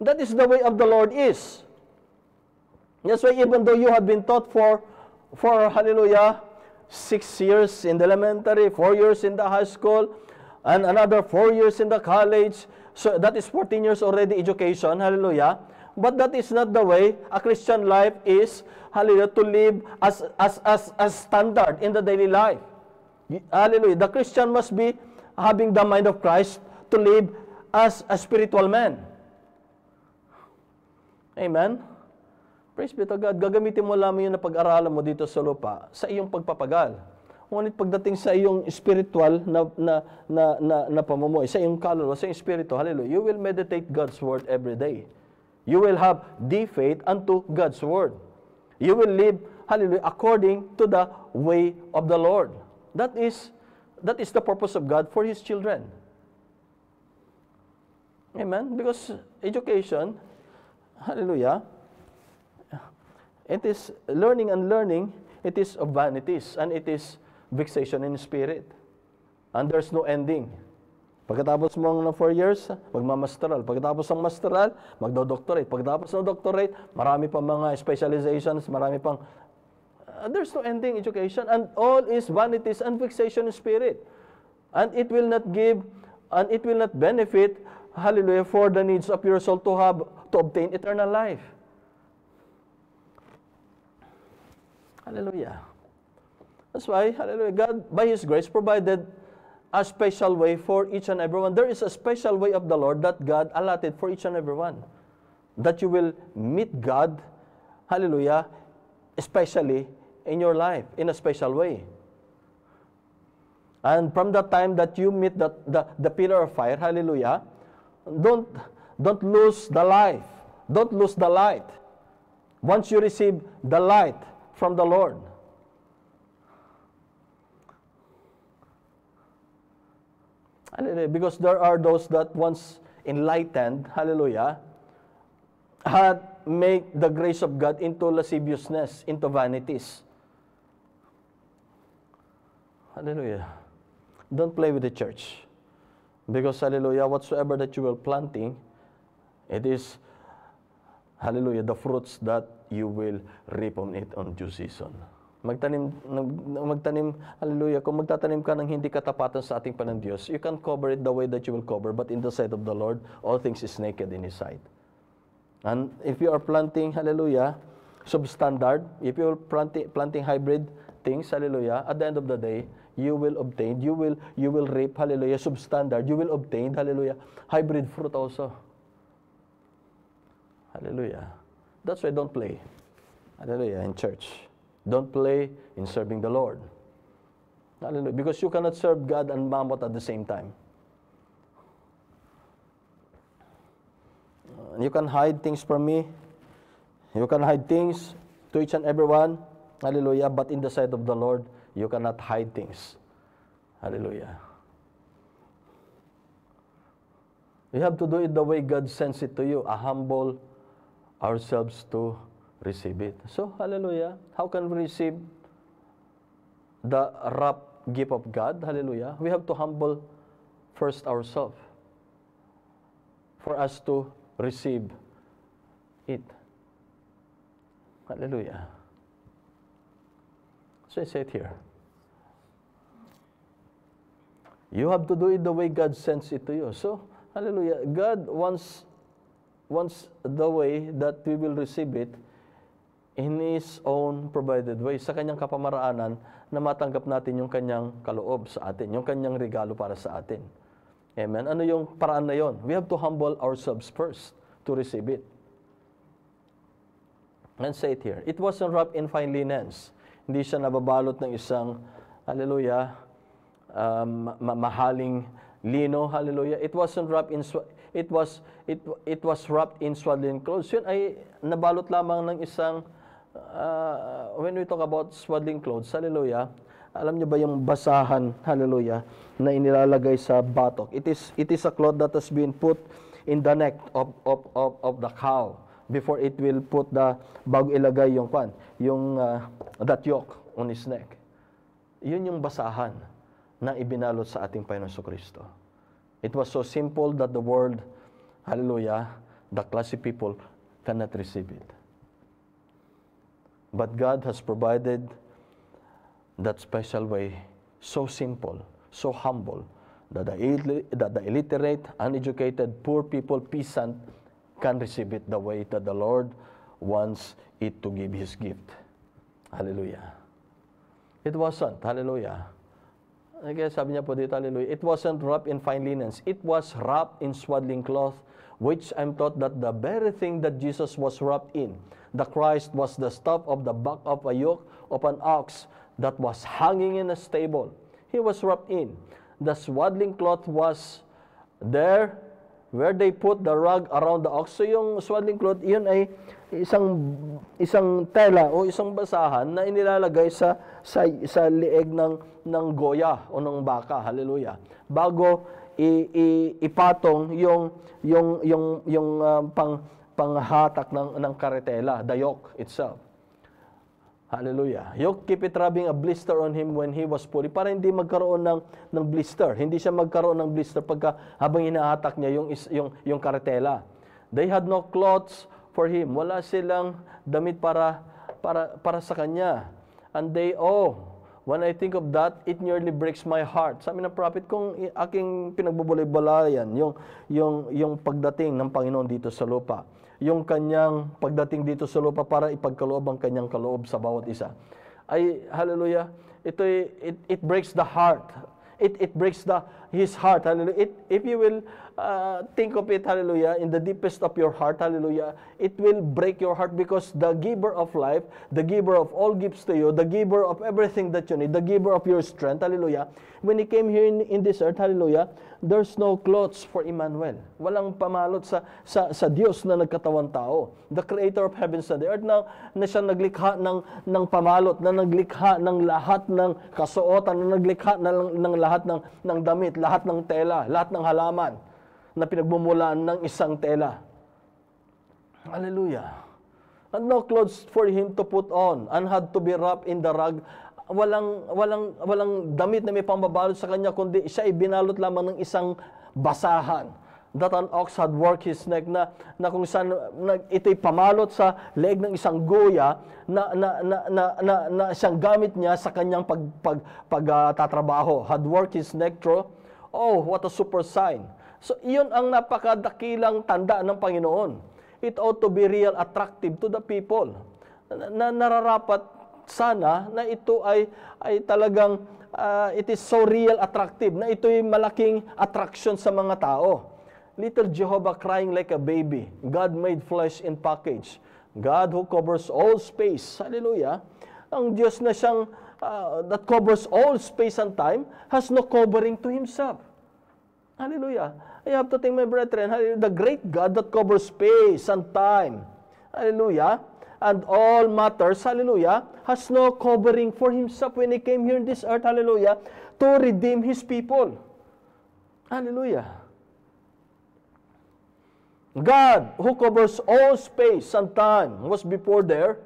That is the way of the Lord is. That's why even though you have been taught for hallelujah, 6 years in the elementary, 4 years in the high school, and another 4 years in the college. So that is 14 years already education. Hallelujah. But that is not the way a Christian life is, hallelujah, to live as standard in the daily life. Hallelujah. The Christian must be having the mind of Christ to live as a spiritual man. Amen. Praise be to God. Gagamitin mo lamang yun na pag-aralan mo dito sa lupa sa iyong pagpapagal. Ngunit pagdating sa iyong spiritual na pamumuhay, sa iyong kaluluwa, sa iyong spirito, hallelujah, you will meditate God's Word every day. You will have deep faith unto God's Word. You will live, hallelujah, according to the way of the Lord. That is the purpose of God for His children. Amen? Because education, hallelujah, it is learning and learning, it is of vanities, and it is vexation in spirit. And there's no ending. Pagkatapos mo ng 4 years, magmamasteral. Pagkatapos ng masteral, magdo-doctorate. Pagkatapos ng doctorate, marami pang mga specializations, marami pang... there's no ending education. And all is vanities and vexation in spirit. And it will not give, and it will not benefit, hallelujah, for the needs of your soul to obtain eternal life. Hallelujah. That's why, hallelujah, God, by His grace, provided a special way for each and every one. There is a special way of the Lord that God allotted for each and every one. That you will meet God, hallelujah, especially in your life, in a special way. And from the time that you meet the pillar of fire, hallelujah, don't lose the life. Don't lose the light. Once you receive the light from the Lord, because there are those that once enlightened, hallelujah, had make the grace of God into lasciviousness, into vanities. Hallelujah. Don't play with the church. Because, hallelujah, whatsoever that you will planting, it is, hallelujah, the fruits that you will reap on it on due season. Magtanim, hallelujah, kung magtatanim ka ng hindi katapatan sa ating panang Diyos, you can cover it the way that you will cover, but in the sight of the Lord, all things is naked in His sight. And if you are planting, hallelujah, substandard, if you are planting hybrid things, hallelujah, at the end of the day, you will obtain, you will reap, hallelujah, substandard, you will obtain, hallelujah, hybrid fruit also. Hallelujah. That's why don't play, hallelujah, in church. Don't play in serving the Lord. Hallelujah. Because you cannot serve God and Mammon at the same time. You can hide things from me. You can hide things to each and every one. Hallelujah. But in the sight of the Lord, you cannot hide things. Hallelujah. You have to do it the way God sends it to you. Humble ourselves to receive it. So, hallelujah. How can we receive the wrap gift of God? Hallelujah. We have to humble first ourselves for us to receive it. Hallelujah. So I say it here. You have to do it the way God sends it to you. So, hallelujah. God wants the way that we will receive it in His own provided way. Sa Kanyang kapamaraanan na matanggap natin yung Kanyang kaloob sa atin, yung Kanyang regalo para sa atin. Amen. Ano yung paraan na yon? We have to humble ourselves first to receive it. And say it here. It wasn't wrapped in fine linens. Hindi siya nababalot ng isang, hallelujah, mahaling lino, hallelujah. It wasn't wrapped in it was wrapped in swaddling clothes. Yun ay nabalot lamang ng isang when we talk about swaddling clothes, hallelujah. Alam niyo ba yung basahan, hallelujah, na inilalagay sa batok? It is a cloth that has been put in the neck of the cow before it will put bago ilagay yung that yoke on his neck. Yun yung basahan na ibinalot sa ating Panginoon Kristo. It was so simple that the world, hallelujah, the classy people cannot receive it. But God has provided that special way, so simple, so humble, that the illiterate, uneducated, poor people, peasant, can receive it the way that the Lord wants it to give His gift. Hallelujah. It wasn't, hallelujah. I guess sabi niya po dito, hallelujah, it wasn't wrapped in fine linens. It was wrapped in swaddling cloth, which I'm taught that the very thing that Jesus was wrapped in, the Christ, was the stuff of the back of a yoke of an ox that was hanging in a stable. He was wrapped in. The swaddling cloth was there where they put the rug around the ox. So yung swaddling cloth, yun ay isang tela o isang basahan na inilalagay sa lieg ng goya o ng baka. Hallelujah. Bago ipatong yung panghatak ng karetela, the yoke itself. Hallelujah. Yoke, keep it rubbing a blister on him when he was fully, para hindi magkaroon ng blister. Hindi siya magkaroon ng blister habang hinahatak niya yung karetela. They had no clothes for him. Wala silang damit para sa kanya. And when I think of that, it nearly breaks my heart. Sabi ng prophet, kung aking pinagbubulay-balayan, yung pagdating ng Panginoon dito sa lupa, yung kanyang pagdating dito sa lupa para ipagkaloob ang kanyang kaloob sa bawat isa, ay, hallelujah, it breaks the heart. It breaks his heart, hallelujah. If you will think of it, hallelujah, in the deepest of your heart, hallelujah, it will break your heart because the giver of life, the giver of all gifts to you, the giver of everything that you need, the giver of your strength, hallelujah, when He came here in this earth, hallelujah, there's no clothes for Emmanuel. Walang pamalot sa Diyos na nagkatawang tao. The creator of heavens and the earth na siya naglikha ng pamalot, na naglikha ng lahat ng kasuotan, na naglikha ng lahat ng damit, lahat ng tela, lahat ng halaman. na pinagmumulaan ng isang tela. Hallelujah. And no clothes for him to put on, and had to be wrapped in the rug. Walang damit na may pambabalot sa kanya, kundi siya ay binalot lamang ng isang basahan. That an ox had worked his neck, na kung saan ito'y pamalot sa leeg ng isang guya na siyang gamit niya sa kanyang pagtatrabaho. Had worked his neck through. Oh, what a super sign. So, iyon ang napakadakilang tanda ng Panginoon. It ought to be real attractive to the people. Na nararapat sana na ito ay talagang it is so real attractive, na ito'y malaking attraction sa mga tao. Little Jehovah crying like a baby. God made flesh in package. God who covers all space. Hallelujah. Ang Diyos na siyang that covers all space and time has no covering to Himself. Hallelujah. I have to thank my brethren, the great God that covers space and time. Hallelujah. And all matters, hallelujah, has no covering for Himself when He came here in this earth, hallelujah, to redeem His people. Hallelujah. God, who covers all space and time, was before there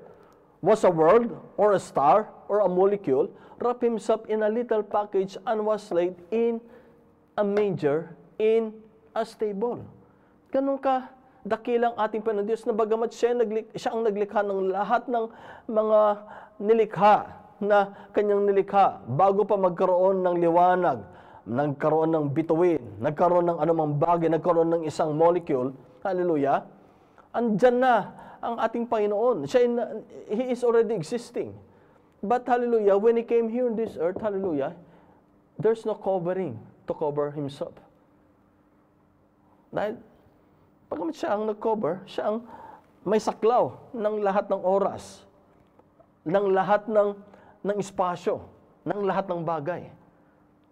was a world or a star or a molecule, wrapped Himself in a little package and was laid in a manger in a stable. Ganun ka dakilang ating Panginoon Diyos, na bagamat siya ang naglikha ng lahat ng mga nilikha na kanyang nilikha bago pa magkaroon ng liwanag, nagkaroon ng bituin, nagkaroon ng anumang bagay, nagkaroon ng isang molecule. Hallelujah. Andyan na ang ating Panginoon. He is already existing. But hallelujah, when He came here in this earth, hallelujah, there's no covering to cover Himself. Dahil, pagkamit siya ang nag-cover, siya ang may saklaw ng lahat ng oras, ng lahat ng espasyo, ng lahat ng bagay.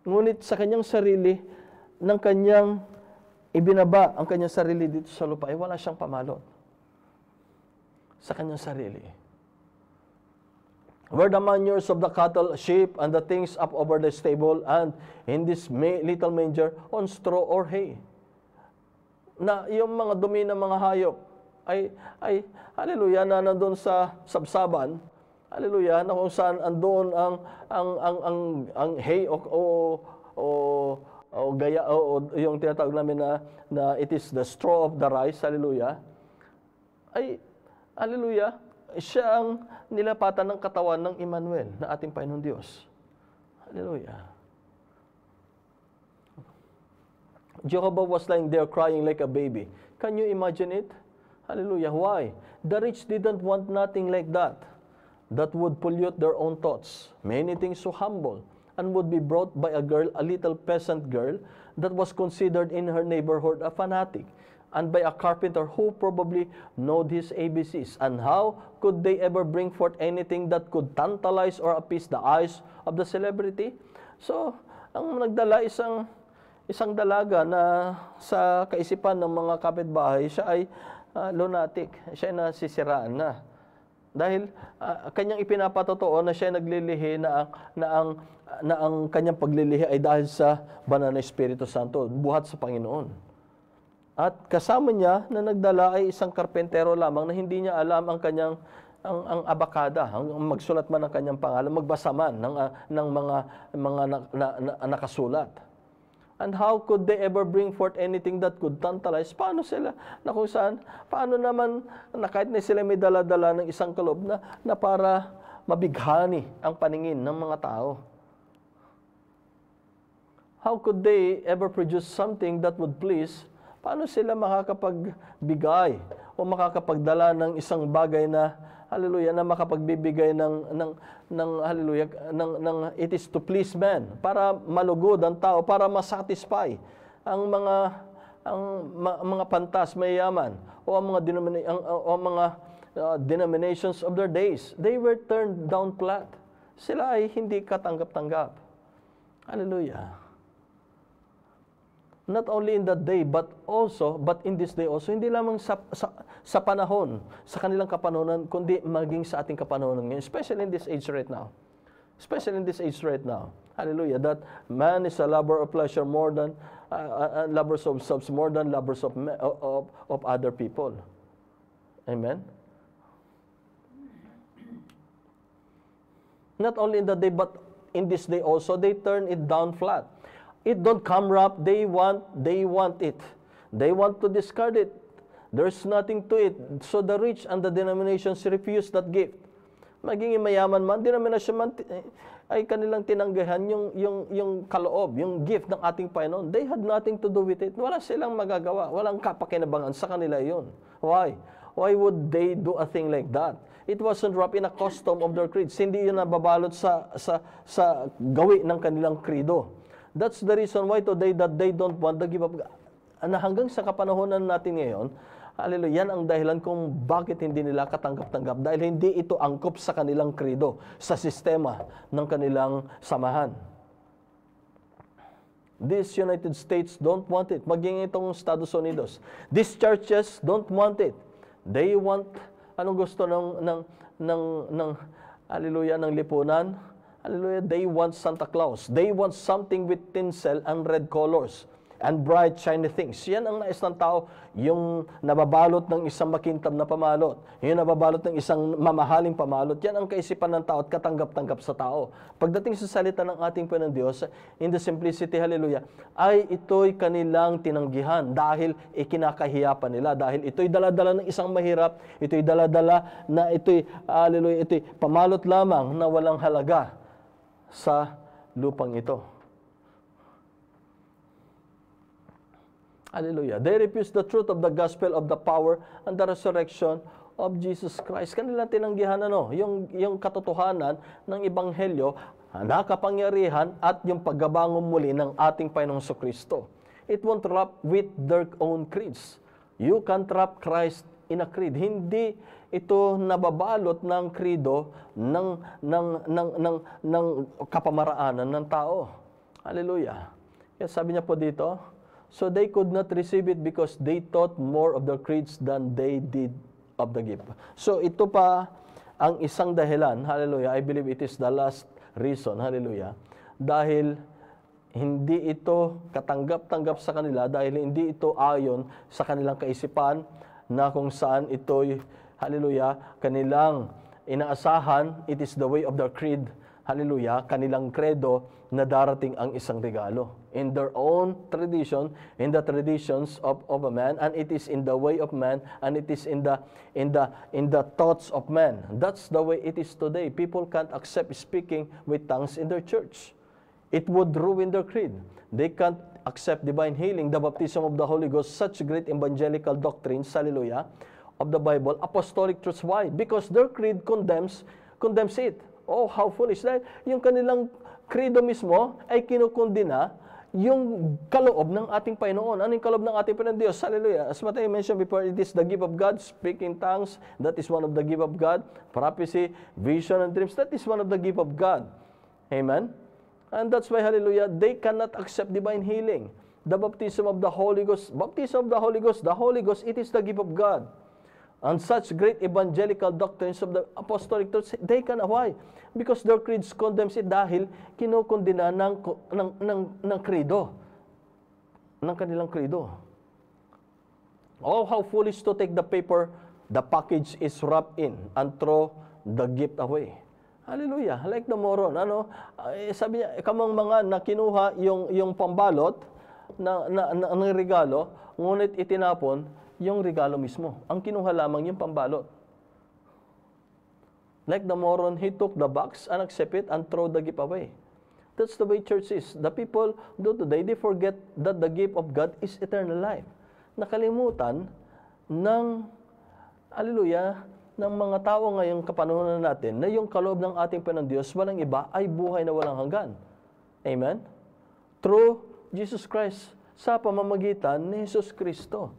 Ngunit sa kanyang sarili, ng kanyang ibinaba ang kanyang sarili dito sa lupa, ay wala siyang pamalot sa kanyang sarili. Where the manures of the cattle, sheep, and the things up over the stable, and in this little manger, on straw or hay. Na yung mga dumi ng mga hayop ay hallelujah, na nandun sa sabsaban, hallelujah, na kung saan andun ang hay o gaya, o yung tinatawag namin na it is the straw of the rice, hallelujah, ay, hallelujah, siya ang nilapatan ng katawan ng Emmanuel, na ating Panginoon Diyos. Hallelujah. Jehovah was lying there crying like a baby. Can you imagine it? Hallelujah. Why? The rich didn't want nothing like that would pollute their own thoughts. Many things so humble, and would be brought by a girl, a little peasant girl, that was considered in her neighborhood a fanatic, and by a carpenter who probably knowed his ABCs. And how could they ever bring forth anything that could tantalize or appease the eyes of the celebrity? So, ang nagdala isang dalaga na sa kaisipan ng mga kapitbahay, siya ay lunatic, siya ay nasisiraan na. Dahil kanyang ipinapatotoo na siya ay naglilihi na ang kanyang paglilihi ay dahil sa banal na Espiritu Santo, buhat sa Panginoon. At kasama niya na nagdala ay isang karpentero lamang na hindi niya alam ang kanyang ang abakada, ang magsulat man ng kanyang pangalan, magbasa man ng mga nakasulat. And how could they ever bring forth anything that could tantalize? Paano sila, na kung saan, paano naman, na kahit na sila may dala-dala ng isang kalob na para mabighani ang paningin ng mga tao? How could they ever produce something that would please? Paano sila makakapagbigay o makakapagdala ng isang bagay na, hallelujah, na makapagbibigay ng hallelujah, ng it is to please man, para malugod ang tao, para masatisfy ang mga pantas, mayayaman, o ang mga denominations of their days. They were turned down flat. Sila ay hindi katanggap-tanggap. Hallelujah. Not only in that day, but in this day also. Hindi lamang sa panahon, sa kanilang kapanahonan, kundi maging sa ating kapanahonan ngayon, especially in this age right now. especially in this age right now. Hallelujah. That man is a lover of pleasure more than, lovers of selves more than lovers of other people. Amen? Not only in the day, but in this day also, they turn it down flat. It don't come wrapped. They want it. They want to discard it. There's nothing to it. So the rich and the denominations refuse that gift. Maging mayaman man, denominasyon man, ay kanilang tinanggihan yung kaloob, yung gift ng ating Panginoon. They had nothing to do with it. Wala silang magagawa. Walang kapakinabangan sa kanila yun. Why? Why would they do a thing like that? It wasn't wrapped in a custom of their creeds. Hindi yun nababalot sa gawi ng kanilang krido. That's the reason why today that they don't want to give up. Hanggang sa kapanahonan natin ngayon, hallelujah, yan ang dahilan kung bakit hindi nila katanggap-tanggap. Dahil hindi ito angkop sa kanilang krido, sa sistema ng kanilang samahan. These United States don't want it. Maging itong Estados Unidos. These churches don't want it. They want, anong gusto ng hallelujah, ng lipunan? Hallelujah, they want Santa Claus. They want something with tinsel and red colors and bright, shiny things. Yan ang nais ng tao, yung nababalot ng isang makintab na pamalot, yung nababalot ng isang mamahaling pamalot. Yan ang kaisipan ng tao at katanggap-tanggap sa tao. Pagdating sa salita ng ating Panginoon Diyos, in the simplicity, hallelujah, ay ito'y kanilang tinanggihan dahil ikinakahiya pa nila. Dahil ito'y daladala ng isang mahirap, ito'y daladala na ito'y, hallelujah, ito'y pamalot lamang na walang halaga sa lupang ito. Hallelujah. They refuse the truth of the gospel of the power and the resurrection of Jesus Christ. Kanilang tinanggihan yung katotohanan ng ebanghelyo, nakapangyarihan at yung paggabangon muli ng ating Panginoong Kristo. It won't wrap with their own creeds. You can't wrap Christ in a creed. Hindi ito nababalot ng krido ng kapamaraanan ng tao. Hallelujah. Kaya sabi niya po dito, so they could not receive it because they thought more of their creeds than they did of the gift. So ito pa ang isang dahilan, hallelujah, I believe it is the last reason, hallelujah, dahil hindi ito katanggap-tanggap sa kanila, dahil hindi ito ayon sa kanilang kaisipan na kung saan ito'y, hallelujah, kanilang inaasahan, it is the way of their creed, hallelujah, kanilang credo na darating ang isang regalo. In their own tradition, in the traditions of a man, and it is in the way of man, and it is in the thoughts of man. That's the way it is today. People can't accept speaking with tongues in their church. It would ruin their creed. They can't accept divine healing, the baptism of the Holy Ghost, such great evangelical doctrines, hallelujah, of the Bible, apostolic truths. Why? Because their creed condemns it. Oh, how foolish. Dahil yung kanilang credo mismo ay kinukundina yung kaloob ng ating Panginoon. Ano yung kaloob ng ating Panginoon Diyos? Hallelujah. As what I mentioned before, it is the gift of God. Speaking tongues, that is one of the gift of God. Prophecy, vision, and dreams, that is one of the gift of God. Amen? And that's why, hallelujah, they cannot accept divine healing. The baptism of the Holy Ghost, the Holy Ghost, it is the gift of God. And such great evangelical doctrines of the apostolic truths, they can, why? Because their creeds condemns it dahil kinukundina ng credo, ng kanilang credo. Oh, how foolish to take the paper the package is wrapped in and throw the gift away. Hallelujah. Like the moron. Sabi niya, kamang mga na kinuha yung pambalot ng regalo, ngunit itinapon yung regalo mismo. Ang kinuha lamang yung pambalot. Like the moron, he took the box and accept it and throw the gift away. That's the way church is. The people do today, they forget that the gift of God is eternal life. Nakalimutan ng, hallelujah, ng mga tao ngayong kapanahonan natin na yung kaloob ng ating Panginoon Diyos, walang iba, ay buhay na walang hanggan. Amen? Through Jesus Christ, sa pamamagitan ni Jesus Kristo.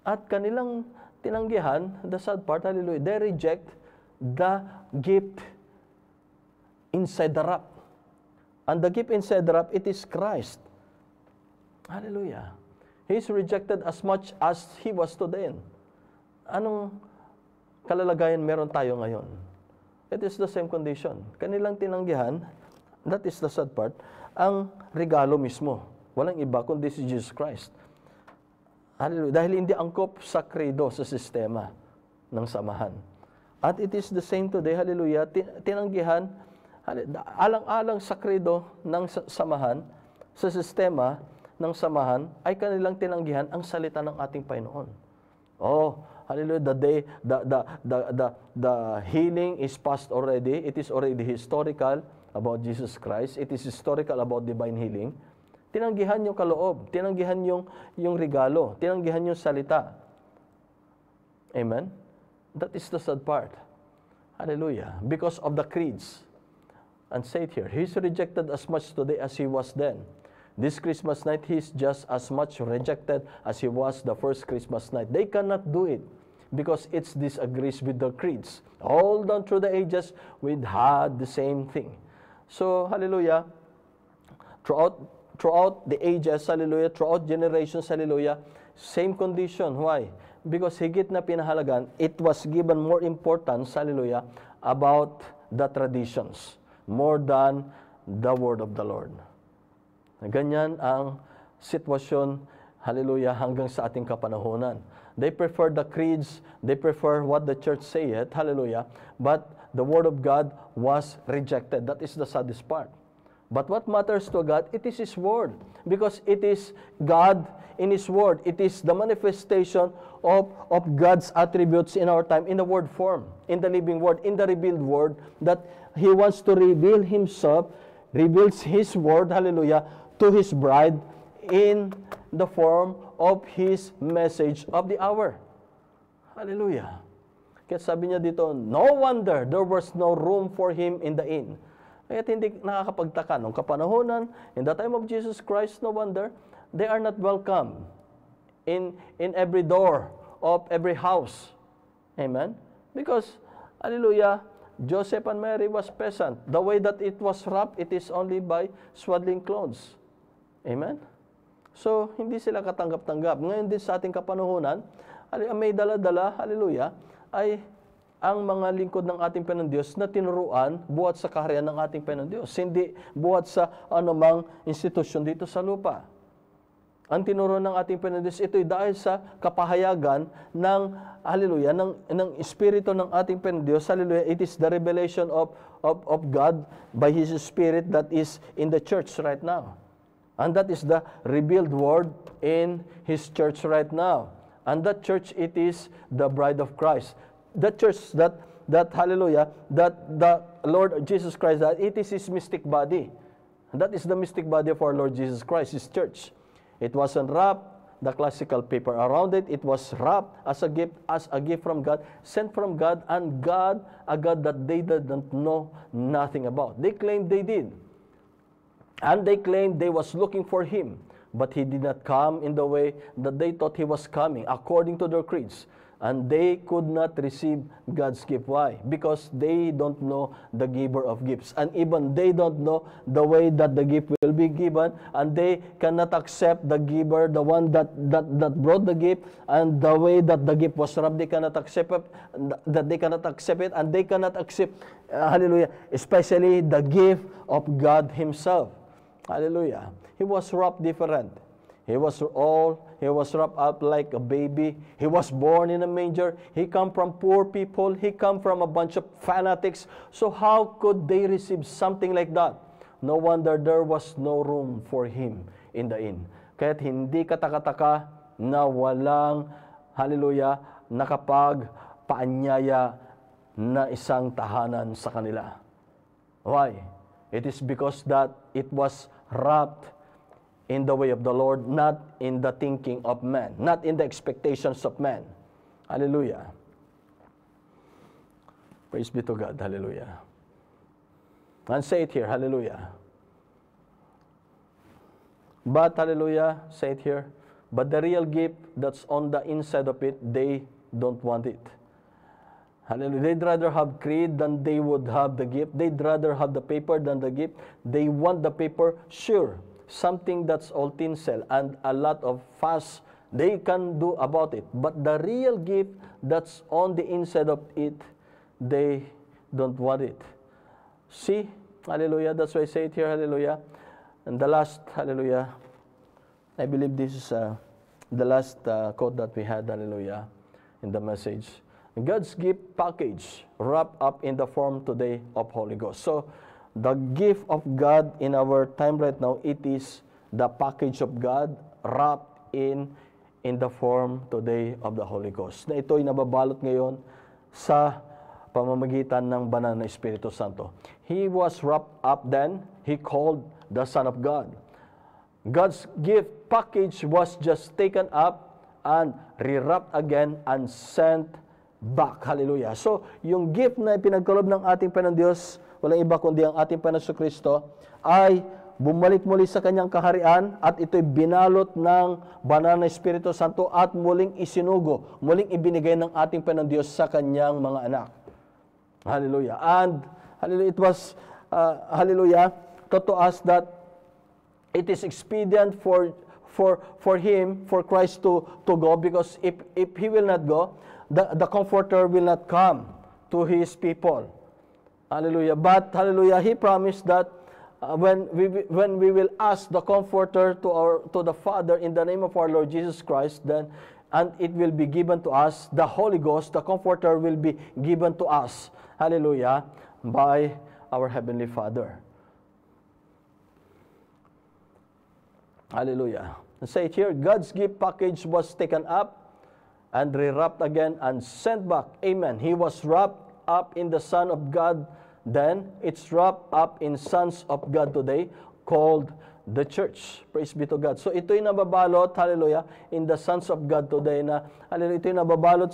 At kanilang tinanggihan, the sad part, hallelujah, they reject the gift inside the wrap. And the gift inside the wrap, it is Christ. Hallelujah. He's rejected as much as He was to them. Anong kalalagayan meron tayo ngayon? It is the same condition. Kanilang tinanggihan, that is the sad part, ang regalo mismo. Walang iba kundi si Jesus Christ. Hallelujah. Dahil hindi angkop sa credo, sa sistema ng samahan. At it is the same today, hallelujah, tinanggihan, alang-alang sa credo ng samahan, sa sistema ng samahan, ay kanilang tinanggihan ang salita ng ating Panginoon. Oh, hallelujah, the healing is past already. It is already historical about Jesus Christ. It is historical about divine healing. Tinanggihan yung kaloob, tinanggihan yung regalo, tinanggihan yung salita. Amen? That is the sad part. Hallelujah. Because of the creeds. And say it here, He's rejected as much today as He was then. This Christmas night, He's just as much rejected as He was the first Christmas night. They cannot do it because it disagrees with the creeds. All down through the ages, we'd had the same thing. So, hallelujah, throughout the ages, hallelujah, throughout generations, hallelujah, same condition. Why? Because higit na pinahalagan, it was given more importance, hallelujah, about the traditions, more than the word of the Lord. Ganyan ang sitwasyon, hallelujah, hanggang sa ating kapanahonan. They prefer the creeds, they prefer what the church say it, hallelujah, but the word of God was rejected. That is the saddest part. But what matters to God, it is His word. Because it is God in His word. It is the manifestation of God's attributes in our time, in the word form, in the living word, in the revealed word, that He wants to reveal Himself, reveals His word, hallelujah, to His bride in the form of His message of the hour. Hallelujah. Kaya sabi niya dito, no wonder there was no room for Him in the inn. Kaya hindi nakakapagtaka nung kapanahonan, in the time of Jesus Christ, no wonder, they are not welcome in every door of every house. Amen? Because, hallelujah, Joseph and Mary was peasant. The way that it was wrapped, it is only by swaddling clothes. Amen? So, hindi sila katanggap-tanggap. Ngayon din sa ating kapanahonan, may dala-dala, hallelujah, ay ang mga lingkod ng ating Panginoon Diyos na tinuruan buhat sa kaharian ng ating Panginoon Diyos. Hindi buhat sa anumang institusyon dito sa lupa. Ang tinuro ng ating Panginoon Diyos, ito'y dahil sa kapahayagan ng, hallelujah, ng Espiritu ng ating Panginoon Diyos. Hallelujah, it is the revelation of God by His Spirit that is in the church right now. And that is the revealed word in His church right now. And that church, it is the bride of Christ. The church that hallelujah, that the Lord Jesus Christ, that it is His mystic body. And that is the mystic body of our Lord Jesus Christ, His church. It wasn't wrapped, the classical paper around it. It was wrapped as a gift from God, sent from God, and God, a God that they didn't know nothing about. They claimed they did. And they claimed they was looking for Him. But He did not come in the way that they thought He was coming, according to their creeds. And they could not receive God's gift. Why? Because they don't know the giver of gifts. And even they don't know the way that the gift will be given. And they cannot accept the giver, the one that brought the gift, and the way that the gift was wrapped. They cannot accept it, and they cannot accept, hallelujah, especially the gift of God Himself. Hallelujah. He was wrapped different. He was wrapped up like a baby. He was born in a manger. He come from poor people. He come from a bunch of fanatics. So how could they receive something like that? No wonder there was no room for Him in the inn. Kaya't hindi katakataka na walang, hallelujah, nakapagpaanyaya na isang tahanan sa kanila. Why? It is because that it was wrapped in the way of the Lord, not in the thinking of man, not in the expectations of man. Hallelujah. Praise be to God. Hallelujah. And say it here. Hallelujah. But, hallelujah, say it here. But the real gift that's on the inside of it, they don't want it. Hallelujah. They'd rather have creed than they would have the gift. They'd rather have the paper than the gift. They want the paper, sure. Something that's all tinsel and a lot of fuss they can do about it. But the real gift that's on the inside of it, they don't want it. See? Hallelujah. That's why I say it here. Hallelujah. And the last, hallelujah, I believe this is the last quote that we had, hallelujah, in the message. God's gift package wrapped up in the form today of Holy Ghost. So, the gift of God in our time right now, it is the package of God wrapped in the form today of the Holy Ghost. Na ito'y nababalot ngayon sa pamamagitan ng banal na Espiritu Santo. He was wrapped up then, He called the Son of God. God's gift package was just taken up and rewrapped again and sent back. Hallelujah. So, yung gift na pinagkalob ng ating Panginoon Diyos, walang iba kundi ang ating Panginoon Kristo, ay bumalik muli sa kanyang kaharian at ito'y binalot ng banal na Espiritu Santo at muling isinugo, muling ibinigay ng ating Panginoon Diyos sa kanyang mga anak. Hallelujah. And, hallelujah, it was, hallelujah, taught to us that it is expedient for him, for Christ to go, because if he will not go, the Comforter will not come to his people. Hallelujah. But, hallelujah, he promised that when we will ask the Comforter to the Father in the name of our Lord Jesus Christ, then, and it will be given to us, the Holy Ghost, the Comforter will be given to us. Hallelujah. By our Heavenly Father. Hallelujah. Say it here, God's gift package was taken up and rewrapped again and sent back. Amen. He was wrapped up in the Son of God then. It's wrapped up in sons of God today called the church. Praise be to God. So ito'y nababalot, hallelujah, in the sons of God today na, hallelujah, ito'y nababalot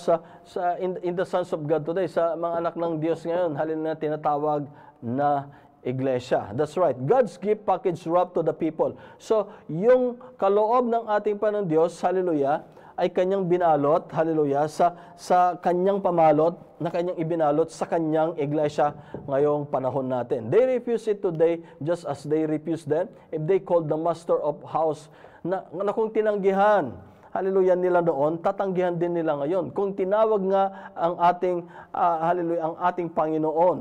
in the sons of God today, sa mga anak ng Diyos ngayon, hallelujah, tinatawag na iglesia. That's right. God's gift package wrapped to the people. So, yung kaloob ng ating Panginoon Diyos, hallelujah, ay kanyang binalot, hallelujah, sa kanyang pamalot, na kanyang ibinalot sa kanyang iglesia ngayong panahon natin. They refuse it today just as they refused then. If they called the master of house na kung tinanggihan, hallelujah, nila noon, tatanggihan din nila ngayon. Kung tinawag nga ang ating, hallelujah, ang ating Panginoon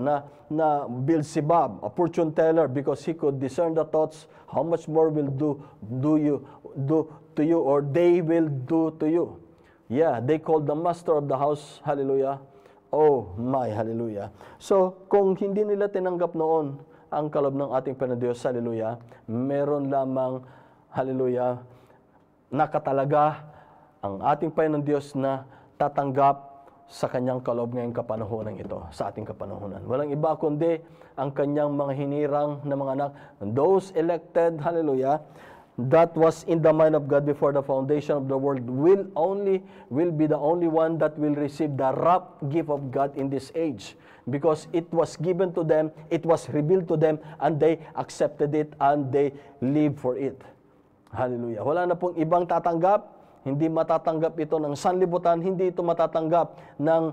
na Beelzebub, a fortune teller, because he could discern the thoughts, how much more will do to you, or they will do to you. Yeah, they called the master of the house, hallelujah. Oh my, hallelujah. So, kung hindi nila tinanggap noon ang kaloob ng ating Panginoon Diyos, hallelujah, meron lamang, hallelujah, nakatalaga ang ating Panginoon Diyos na tatanggap sa kanyang kaloob ngayong kapanahonan ito, sa ating kapanahonan. Walang iba kundi ang kanyang mga hinirang na mga anak, those elected, hallelujah, that was in the mind of God before the foundation of the world will be the only one that will receive the wrapped gift of God in this age, because it was given to them, it was revealed to them, and they accepted it and they live for it. Hallelujah. Wala na pong ibang tatanggap. Hindi matatanggap ito ng sanlibutan, hindi ito matatanggap ng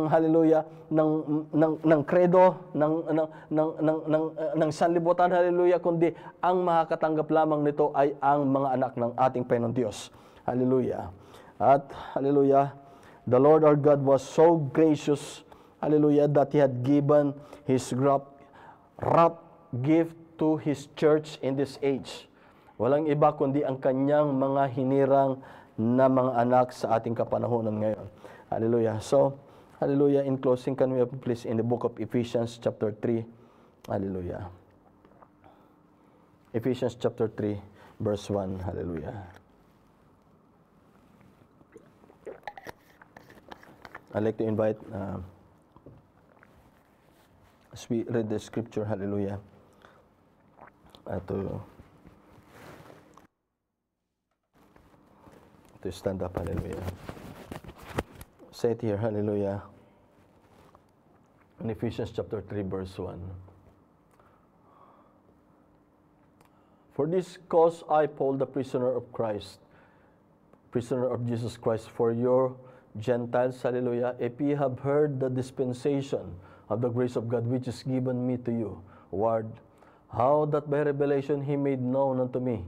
hallelujah, ng credo, ng sanlibutan, hallelujah, kundi ang makakatanggap lamang nito ay ang mga anak ng ating Panginoon Diyos. Hallelujah. At hallelujah, the Lord our God was so gracious, hallelujah, that He had given His wrapped gift to His church in this age. Walang iba kundi ang kanyang mga hinirang na mga anak sa ating kapanahonan ngayon. Hallelujah. So, hallelujah, in closing, can we open please in the book of Ephesians chapter 3. Hallelujah. Ephesians chapter 3, verse 1. Hallelujah. I'd like to invite, as we read the scripture, hallelujah, to stand up, hallelujah. Say it here, hallelujah. In Ephesians chapter 3, verse 1. For this cause I, Paul, the prisoner of Christ, prisoner of Jesus Christ, for your Gentiles, hallelujah, if ye have heard the dispensation of the grace of God which is given me to you, ward, how that by revelation He made known unto me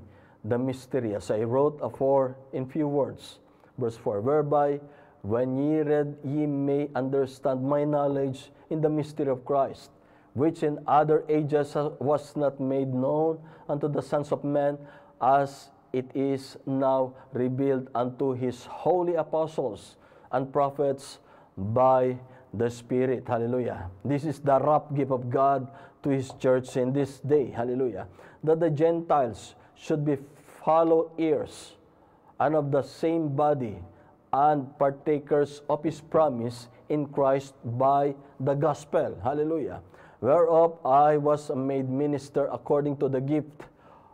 the mystery, as I wrote afore in few words. Verse 4, whereby when ye read, ye may understand my knowledge in the mystery of Christ, which in other ages was not made known unto the sons of men, as it is now revealed unto his holy apostles and prophets by the Spirit. Hallelujah. This is the wrapped gift of God to his church in this day. Hallelujah. That the Gentiles should be fellow heirs and of the same body, and partakers of his promise in Christ by the gospel. Hallelujah. Whereof I was made minister according to the gift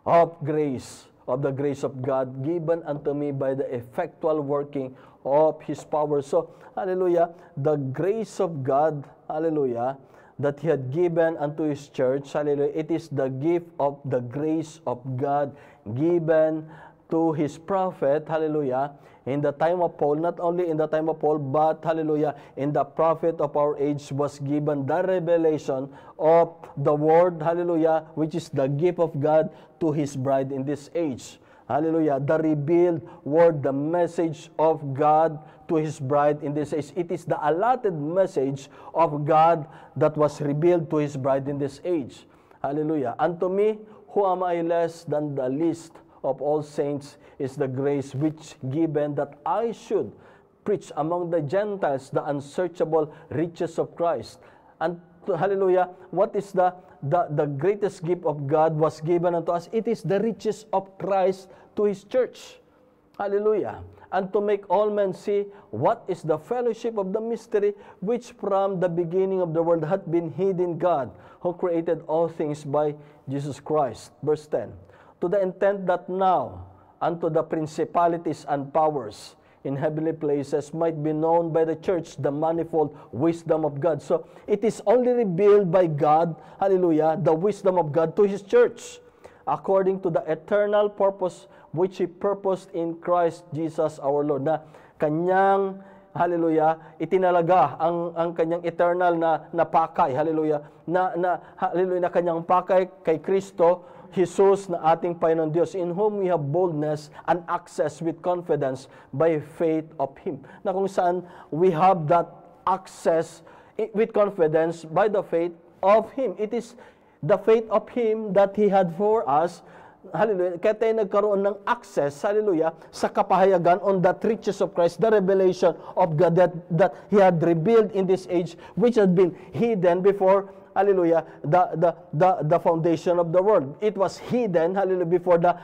of grace, of the grace of God given unto me by the effectual working of his power. So, hallelujah, the grace of God, hallelujah, that he had given unto his church, hallelujah, it is the gift of the grace of God given to his prophet, hallelujah, in the time of Paul. Not only in the time of Paul, but, hallelujah, in the prophet of our age was given the revelation of the word, hallelujah, which is the gift of God to his bride in this age. Hallelujah, the revealed word, the message of God to his bride in this age. It is the allotted message of God that was revealed to his bride in this age. Hallelujah. And to me, who am I less than the least of all saints, is the grace which given that I should preach among the Gentiles the unsearchable riches of Christ. And hallelujah, what is the greatest gift of God was given unto us? It is the riches of Christ to his church. Hallelujah. And to make all men see what is the fellowship of the mystery, which from the beginning of the world hath been hid in God, who created all things by Jesus Christ. Verse 10. To the intent that now unto the principalities and powers in heavenly places might be known by the church the manifold wisdom of God. So, it is only revealed by God, hallelujah, the wisdom of God to his church, according to the eternal purpose which he purposed in Christ Jesus our Lord. Na kanyang, hallelujah, itinalaga ang kanyang eternal na pakay, hallelujah, hallelujah, na kanyang pakay kay Kristo Jesus na ating Panginoon Diyos, in whom we have boldness and access with confidence by faith of Him. Na kung saan we have that access with confidence by the faith of Him. It is the faith of Him that He had for us. Hallelujah. Kaya tayo nagkaroon ng access, hallelujah, sa kapahayagan on the riches of Christ, the revelation of God that He had revealed in this age, which had been hidden before, hallelujah, the foundation of the world. It was hidden, hallelujah, before the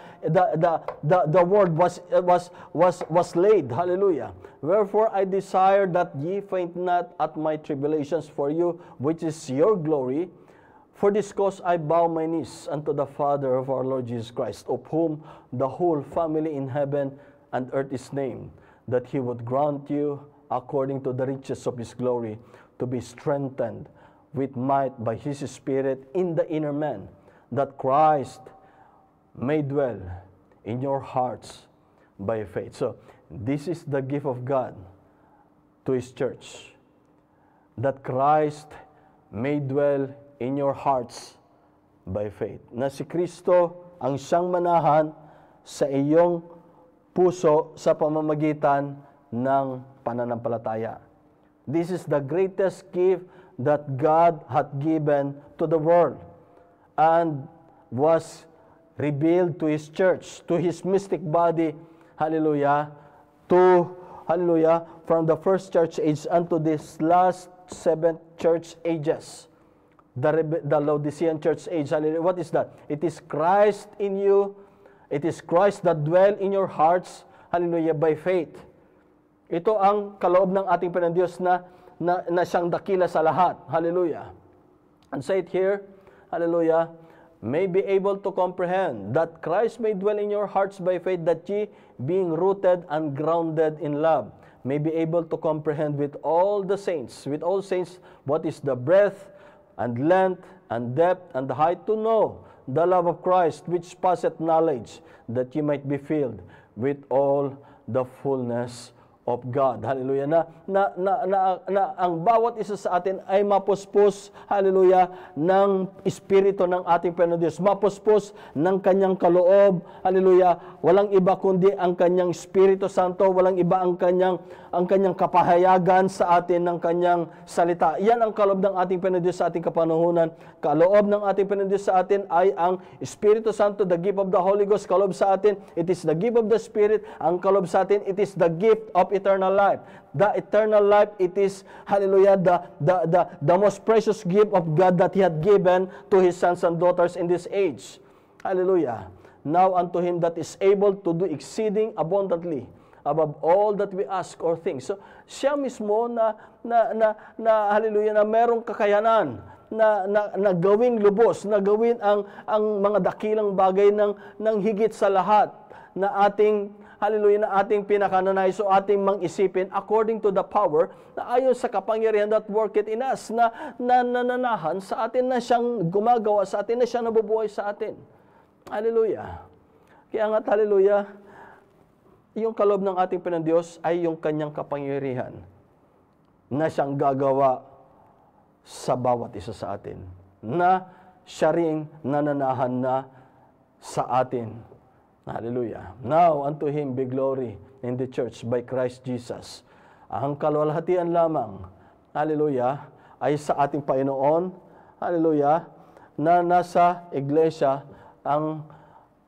word was laid, hallelujah. Wherefore I desire that ye faint not at my tribulations for you, which is your glory. For this cause I bow my knees unto the Father of our Lord Jesus Christ, of whom the whole family in heaven and earth is named, that He would grant you, according to the riches of His glory, to be strengthened with might by His Spirit in the inner man, that Christ may dwell in your hearts by faith. So, this is the gift of God to His church, that Christ may dwell in your hearts by faith. Na si Kristo ang siyang manahan sa iyong puso sa pamamagitan ng pananampalataya. This is the greatest gift that God hath given to the world and was revealed to His church, to His mystic body, hallelujah, hallelujah, from the first church age unto this last 7 church ages. The Laodicean church age. Hallelujah. What is that? It is Christ in you. It is Christ that dwell in your hearts. Hallelujah. By faith. Ito ang kaloob ng ating Panginoon Diyos na siyang dakila sa lahat. Hallelujah. And say it here. Hallelujah. May be able to comprehend that Christ may dwell in your hearts by faith, that ye, being rooted and grounded in love, may be able to comprehend with all saints, what is the breadth, and length, and depth, and the height, to know the love of Christ, which passeth knowledge, that ye might be filled with all the fullness of God. Hallelujah. Na ang bawat isa sa atin ay mapuspos, hallelujah, ng Espiritu ng ating Panginoon Diyos. Mapuspos ng kanyang kaloob. Hallelujah. Walang iba kundi ang kanyang Espiritu Santo. Walang iba ang kanyang kapahayagan sa atin ng kanyang salita. Yan ang kaloob ng ating Panginoon Diyos sa ating kapanahunan. Kaloob ng ating Panginoon Diyos sa atin ay ang Espiritu Santo, the gift of the Holy Ghost. Kaloob sa atin, it is the gift of the Spirit. Ang kaloob sa atin, it is the gift of eternal life. The eternal life, it is, hallelujah, the most precious gift of God that He had given to His sons and daughters in this age. Hallelujah. Now unto Him that is able to do exceeding abundantly above all that we ask or think. So, siya mismo na hallelujah, na merong kakayanan na gawing lubos, na gawin ang mga dakilang bagay ng higit sa lahat na ating, hallelujah, na ating pinakananais o ating mang-isipin according to the power na ayon sa kapangyarihan that worketh in us, na nananahan sa atin, na siyang gumagawa sa atin, na siyang nabubuhay sa atin. Hallelujah. Kaya nga, hallelujah, yung kaloob ng ating Panginoon Diyos ay yung kanyang kapangyarihan na siyang gagawa sa bawat isa sa atin, na siya ring nananahan na sa atin. Hallelujah. Now, unto Him be glory in the church by Christ Jesus. Ang kaluwalhatian lamang, hallelujah, ay sa ating Panginoon, hallelujah, na nasa iglesia ang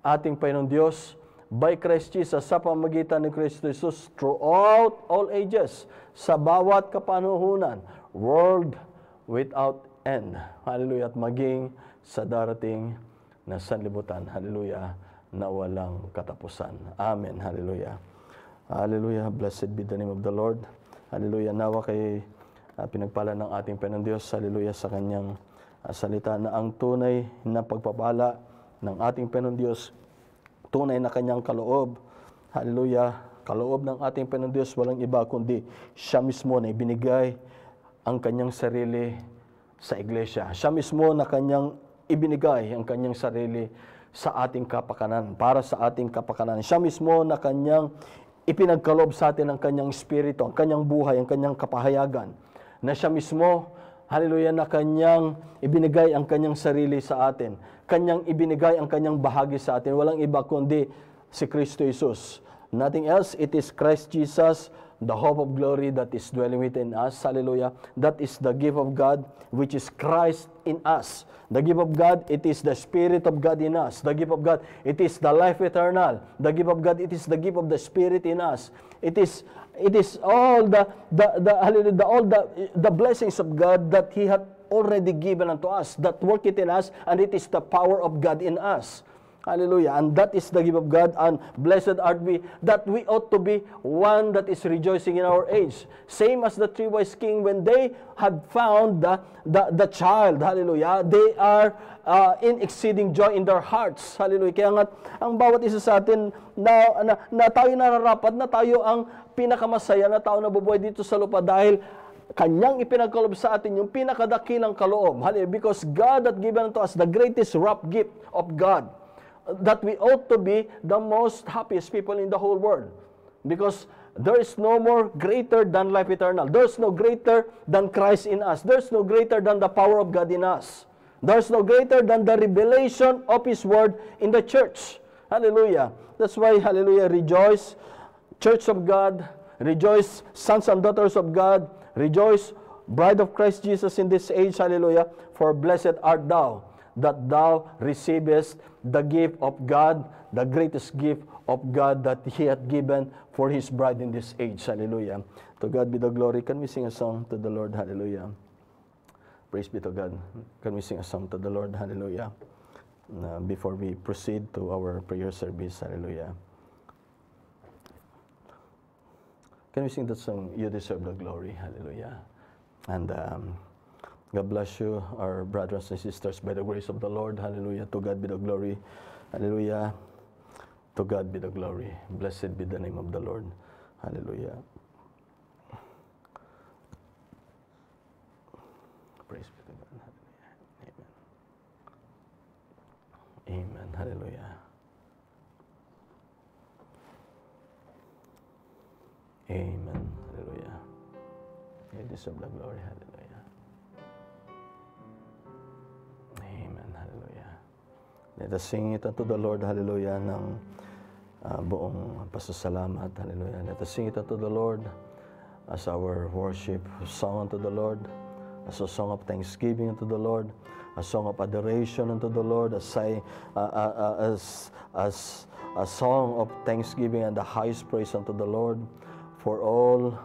ating Panginoon Diyos by Christ Jesus, sa pamagitan ni Kristo Jesus throughout all ages, sa bawat kapanahunan, world without end. Hallelujah. At maging sa darating na sanlibutan. Hallelujah. Na walang katapusan. Amen. Hallelujah. Hallelujah. Blessed be the name of the Lord. Hallelujah. Nawa kay pinagpala ng ating Panginoon Diyos. Hallelujah. Sa kanyang salita na ang tunay na pagpapala ng ating Panginoon Diyos, tunay na kanyang kaloob. Hallelujah. Kaloob ng ating Panginoon Diyos, walang iba kundi siya mismo na ibinigay ang kanyang sarili sa iglesia. Siya mismo na kanyang ibinigay ang kanyang sarili sa ating kapakanan, para sa ating kapakanan. Siya mismo na kanyang ipinagkaloob sa atin ang kanyang espiritu, ang kanyang buhay, ang kanyang kapahayagan. Na siya mismo, hallelujah, na kanyang ibinigay ang kanyang sarili sa atin. Kanyang ibinigay ang kanyang bahagi sa atin. Walang iba kundi si Kristo Jesus. Nothing else, it is Christ Jesus, the hope of glory that is dwelling within us. Hallelujah. That is the gift of God, which is Christ in us. The gift of God, it is the Spirit of God in us. The gift of God, it is the life eternal. The gift of God, it is the gift of the Spirit in us. It is all the blessings of God that He hath already given unto us, that work it in us, and it is the power of God in us. Hallelujah. And that is the gift of God, and blessed art we, that we ought to be one that is rejoicing in our age. Same as the three wise king, when they had found the child, hallelujah, they are in exceeding joy in their hearts. Hallelujah. Kaya nga, ang bawat isa sa atin na tayo nararapat, na tayo ang pinakamasaya na tao na bubuhay dito sa lupa dahil kanyang ipinagkaloob sa atin yung pinakadakilang kaloob. Hallelujah. Because God had given unto us the greatest rough gift of God, that we ought to be the most happiest people in the whole world. Because there is no more greater than life eternal. There's no greater than Christ in us. There's no greater than the power of God in us. There's no greater than the revelation of His Word in the church. Hallelujah. That's why, hallelujah, rejoice, church of God, rejoice, sons and daughters of God, rejoice, bride of Christ Jesus in this age, hallelujah, for blessed art thou, that thou receivest the gift of God, the greatest gift of God that He hath given for His bride in this age. Hallelujah. To God be the glory. Can we sing a song to the Lord? Hallelujah. Praise be to God. Can we sing a song to the Lord? Hallelujah. Before we proceed to our prayer service. Hallelujah. Can we sing that song, You Deserve the Glory? Hallelujah. And God bless you, our brothers and sisters, by the grace of the Lord. Hallelujah. To God be the glory. Hallelujah. To God be the glory. Blessed be the name of the Lord. Hallelujah. Praise be to God. Hallelujah. Amen. Amen. Hallelujah. Amen. Hallelujah. You deserve the glory. Hallelujah. Amen. Hallelujah. Let us sing it unto the Lord. Hallelujah. Ng buong pasasalamat. Hallelujah. Let us sing it unto the Lord as our worship song unto the Lord, as a song of thanksgiving unto the Lord, a song of adoration unto the Lord, as a song of thanksgiving and the highest praise unto the Lord for all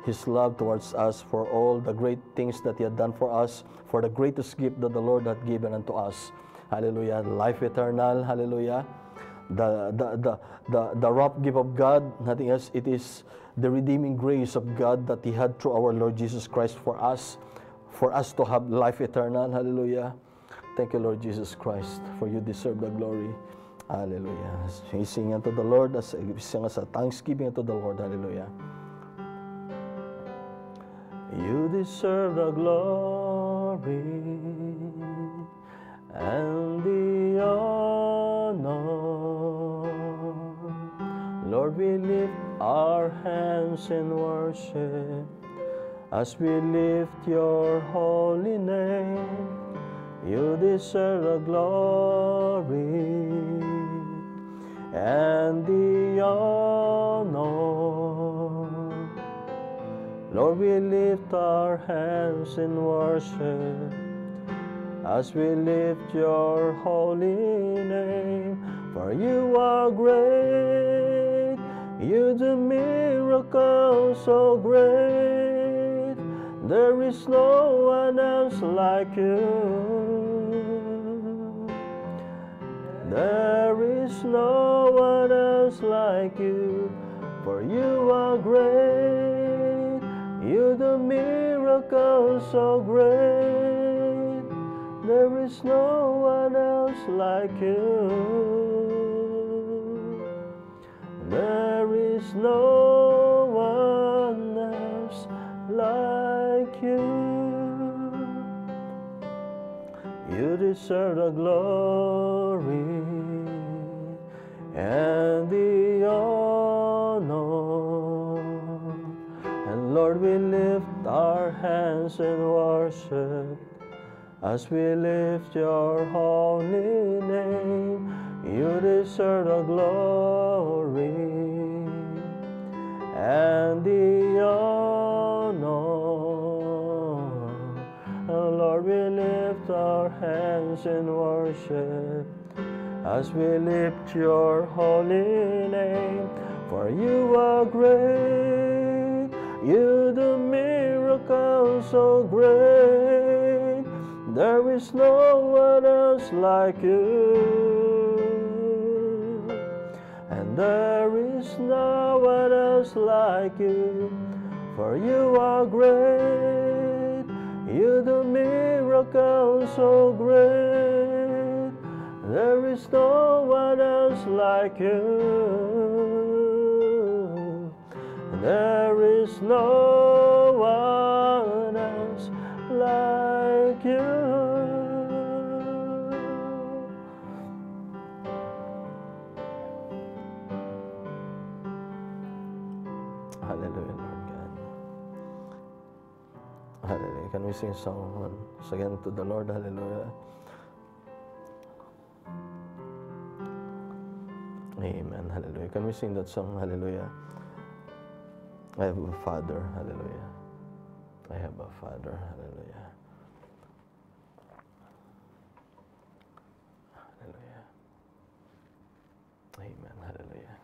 His love towards us, for all the great things that He had done for us, for the greatest gift that the Lord had given unto us. Hallelujah. Life eternal. Hallelujah. The rough gift of God, nothing else. It is the redeeming grace of God that He had through our Lord Jesus Christ for us to have life eternal. Hallelujah. Thank you, Lord Jesus Christ, for you deserve the glory. Hallelujah. We sing unto the Lord, as a thanksgiving unto the Lord. Hallelujah. You deserve the glory and the honor. Lord, we lift our hands in worship as we lift your holy name. You deserve the glory and the honor. Lord, we lift our hands in worship as we lift your holy name. For you are great, you do miracles so great. There is no one else like you. There is no one else like you. For you are great, you do miracles so great. There is no one else like you. There is no one else like you. You deserve the glory and the honor. And Lord, we lift our hands in worship as we lift your holy name. You deserve the glory and the honor. Lord, we lift our hands in worship as we lift your holy name. For you are great, you do miracles so great. There is no one else like you, and there is no one else like you. For you are great, you do miracles so great. There is no one else like you. There is no one else like you. Hallelujah, Lord God. Hallelujah. Can we sing a song once again to the Lord? Hallelujah. Amen. Hallelujah. Can we sing that song? Hallelujah. I have a Father. Hallelujah. I have a Father. Hallelujah. Hallelujah. Amen. Hallelujah.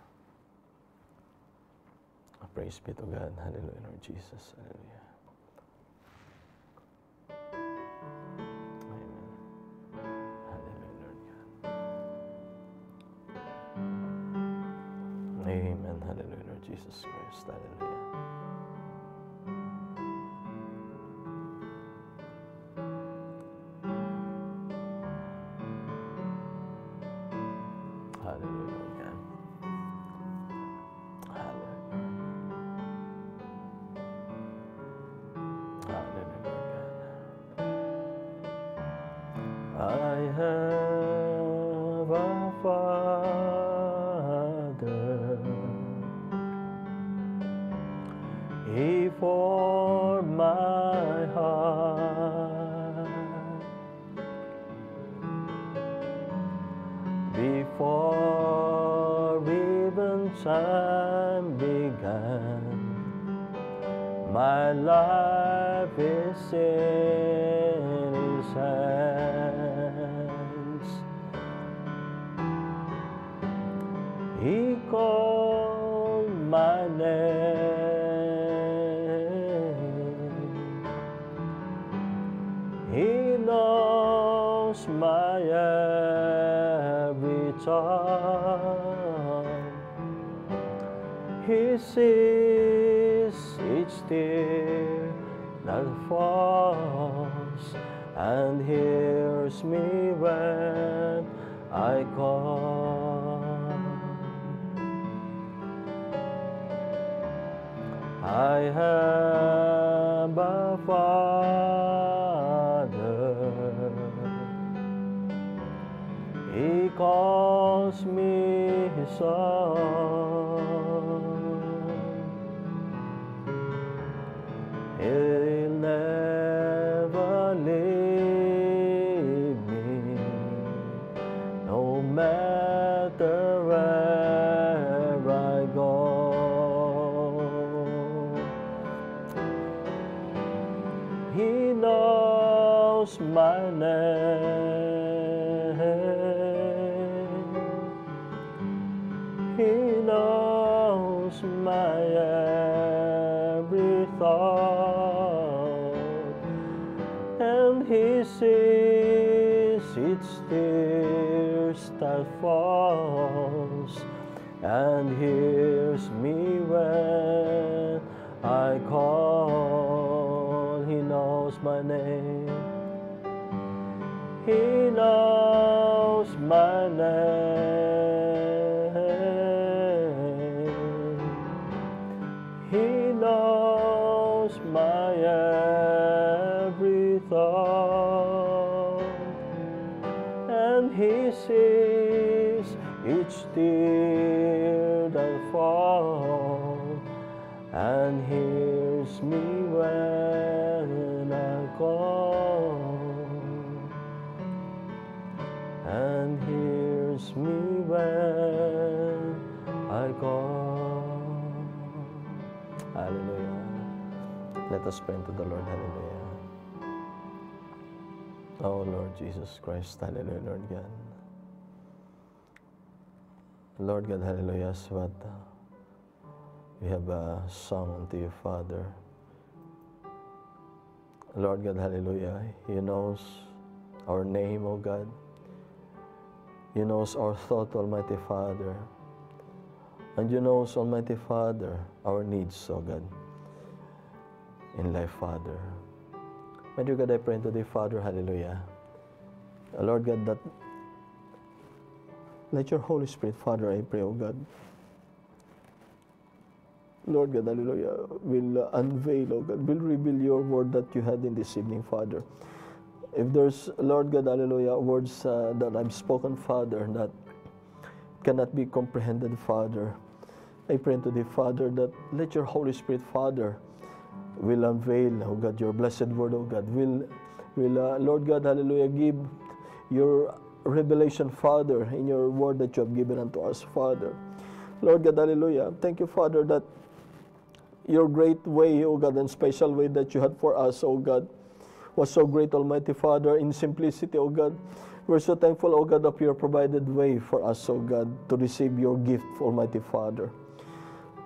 Praise be to God. Hallelujah, Lord Jesus. Hallelujah. Amen. Hallelujah, Lord God. Amen. Hallelujah, Lord Jesus Christ. Hallelujah. Hallelujah, Lord God. Hallelujah. Hallelujah, Lord God. I have a Father before even time began. My life is in His hands. He called my name. He knows my every thought. He sees each tear that falls, and hears me when I call. I have a Father. He calls me His son. He'll never leave me, no matter where I go. He knows my name. He knows my every thought, and He sees each tears that falls, and hears me when I call. He knows my name. He knows my name. He knows my every thought, and He sees each tear that falls, and hears me when I call, and hears me when I call. Hallelujah. Let us pray to the Lord. Hallelujah. Oh Lord Jesus Christ. Hallelujah, Lord God. Lord God, hallelujah, is what we have a song unto you, Father. Lord God, hallelujah, You knows our name, O God. You knows our thought, Almighty Father. And You knows, Almighty Father, our needs, O God, in life, Father. My dear God, I pray to Thee, Father, hallelujah. Lord God, that let Your Holy Spirit, Father, I pray, O God, Lord God, hallelujah, will unveil, O God, will reveal Your word that You had in this evening, Father. If there's, Lord God, hallelujah, words that I've spoken, Father, that cannot be comprehended, Father, I pray to Thee, Father, that let Your Holy Spirit, Father, will unveil, O God, Your blessed word, O God, will Lord God, hallelujah, give Your revelation, Father, in Your word that You have given unto us, Father. Lord God, hallelujah, thank You, Father, that Your great way, O God, and special way that You had for us, O God, was so great, Almighty Father, in simplicity, O God. We're so thankful, O God, of Your provided way for us, O God, to receive Your gift, Almighty Father.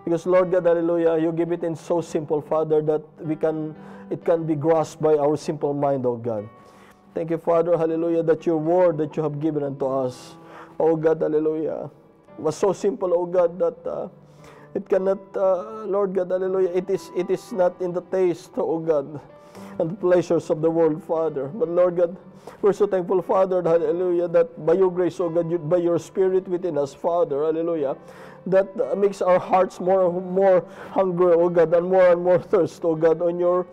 Because, Lord God, hallelujah, You give it in so simple, Father, that it can be grasped by our simple mind, O God. Thank You, Father, hallelujah, that Your word that You have given unto us, O God, hallelujah, was so simple, O God, that it cannot, Lord God, hallelujah, it is not in the taste, O God, and the pleasures of the world, Father. But Lord God, we're so thankful, Father, hallelujah, that by Your grace, O God, by Your Spirit within us, Father, hallelujah, that makes our hearts more and more hunger, O God, and more thirst, O God, on Your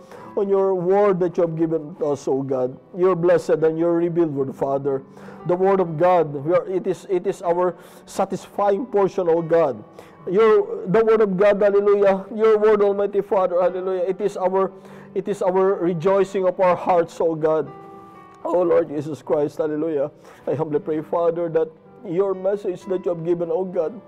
word that You have given us, O God, Your blessed and Your revealed word, Father. The word of God, it is our satisfying portion, O God. The word of God, hallelujah, Your word, Almighty Father, hallelujah, it is our rejoicing of our hearts, O God. Oh Lord Jesus Christ, hallelujah. I humbly pray, Father, that your message that you have given, O God,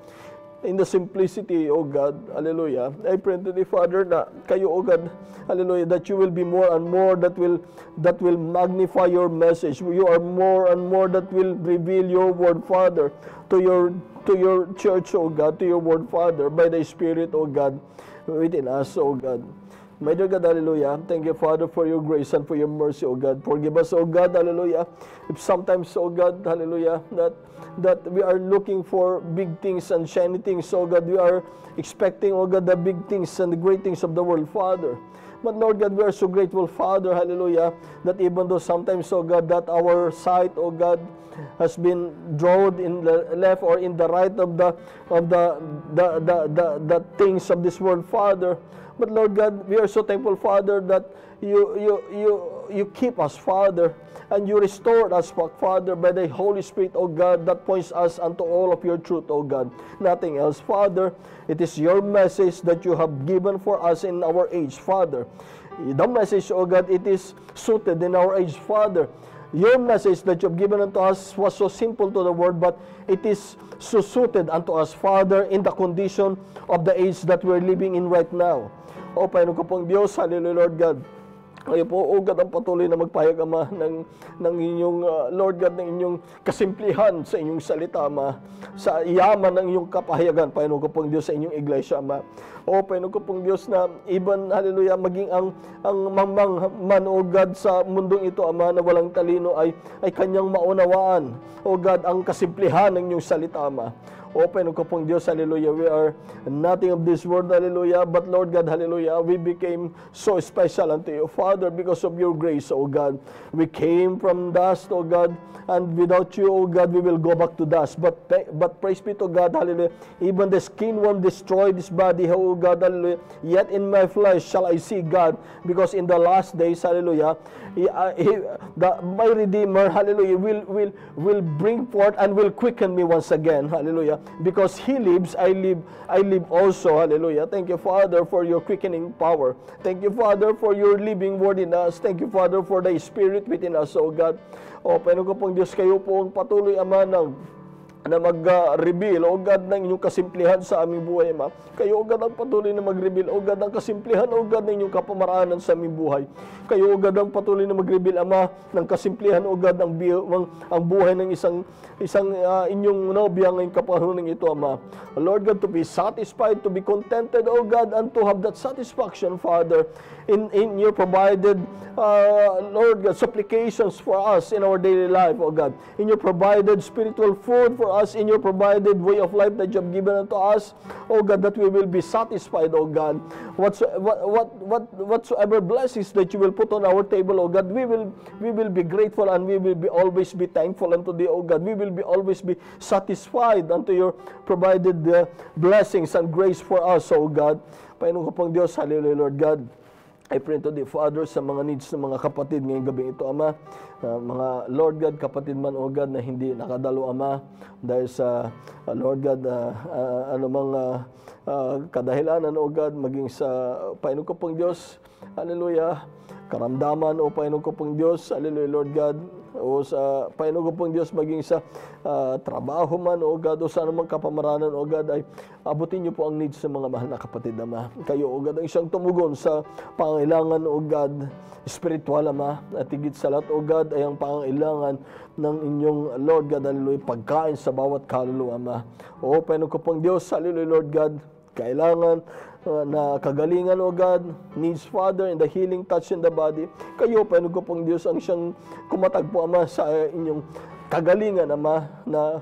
in the simplicity, O God, hallelujah. I pray to the Father na kayo, O God, hallelujah, that you will be more and more that will magnify your message. You are more and more that will reveal your word, Father, to your church, O God, to your word, Father, by the Spirit, O God, within us, O God. My dear God, hallelujah. Thank you, Father, for your grace and for your mercy, O God. Forgive us, O God, hallelujah. If sometimes, O God, hallelujah, that we are looking for big things and shiny things, O God, we are expecting, O God, the big things and the great things of the world, Father. But Lord God, we are so grateful, Father, hallelujah, that even though sometimes, O God, that our sight, O God, has been drawn in the left or in the right of the things of this world, Father. But Lord God, we are so thankful, Father, that you keep us, Father, and you restore us, Father, by the Holy Spirit, O God, that points us unto all of your truth, O God. Nothing else, Father. It is your message that you have given for us in our age, Father. The message, O God, it is suited in our age, Father. Your message that you have given unto us was so simple to the word, but it is so suited unto us, Father, in the condition of the age that we're living in right now. O Panginoon ko pong Diyos, hallelujah, Lord God. Kayo po, O God, ang patuloy na magpahayag, Ama, ng inyong, Lord God, ng inyong kasimplihan sa inyong salita, Ama, sa yaman ng inyong kapahayagan, Panginoon ko pong Diyos, sa inyong iglesia, Ama. O Panginoon ko pong Diyos, na even, hallelujah, maging ang mamang man, O God, sa mundong ito, Ama, na walang talino ay kanyang maunawaan, O God, ang kasimplihan ng inyong salita, Ama. Open ko pong Diyos, hallelujah. We are nothing of this world, hallelujah. But Lord God, hallelujah, we became so special unto you, Father, because of your grace, O God. We came from dust, O God, and without you, O God, we will go back to dust. But praise be to God, hallelujah. Even the skin won't destroy this body, O God, hallelujah. Yet in my flesh shall I see God, because in the last days, hallelujah, my Redeemer, hallelujah, will bring forth and will quicken me once again, hallelujah. Because He lives, I live also, hallelujah. Thank you, Father, for your quickening power. Thank you, Father, for your living word in us. Thank you, Father, for the Spirit within us, O God. O, Panginoon ko pong Diyos, kayo po ang patuloy, Ama, na mag-reveal, O God, ng inyong kasimplihan sa aming buhay, Ama. Kayo, O God, ang patuloy na mag-reveal, O God, ng kasimplihan, O God, ng inyong kapamaraanan sa aming buhay. Kayo, O God, ang patuloy na mag-reveal, Ama, ng kasimplihan, O God, ang buhay ng isang inyong nobya ngayong kapanahon ito, Ama. Lord God, to be satisfied, to be contented, O God, and to have that satisfaction, Father, in your provided, Lord God, supplications for us in our daily life, O God. In your provided spiritual food for us, in your provided way of life that you have given unto us, O God, that we will be satisfied, O God. Whatsoever blessings that you will put on our table, O God, we will be grateful, and we will always be thankful unto thee, O God. We will always be satisfied unto your provided blessings and grace for us, O God. Panginoon ko pong Diyos, hallelujah, Lord God. I pray to the Father sa mga needs ng mga kapatid ngayong gabi ito, Ama. Mga Lord God, kapatid man, O God, na hindi nakadalo, Ama, dahil sa Lord God, anumang kadahilanan, O God, maging sa Panginoon ko pong Diyos, hallelujah, karamdaman, O Panginoon ko pong Diyos, hallelujah, Lord God, o sa Panginoon ko pong Diyos, maging sa trabaho man, O God, o sa anumang kapamaranan, O God, ay abutin niyo po ang needs ng mga mahal na kapatid, Ama. Kayo, O God, ang isang tumugon sa pangailangan, O God, spiritual, Ama, at higit sa lahat, O God, ay ang pangailangan ng inyong, Lord God, hallelujah, pagkain sa bawat kaluluwa, Ama. O Panginoon ko pong Diyos, hallelujah, Lord God, kailangan na kagalingan, O God, needs, Father, in the healing touch in the body. Kayo, Panginoon ko pong Diyos, ang siyang kumatagpo, Ama, sa inyong kagalingan, Ama, na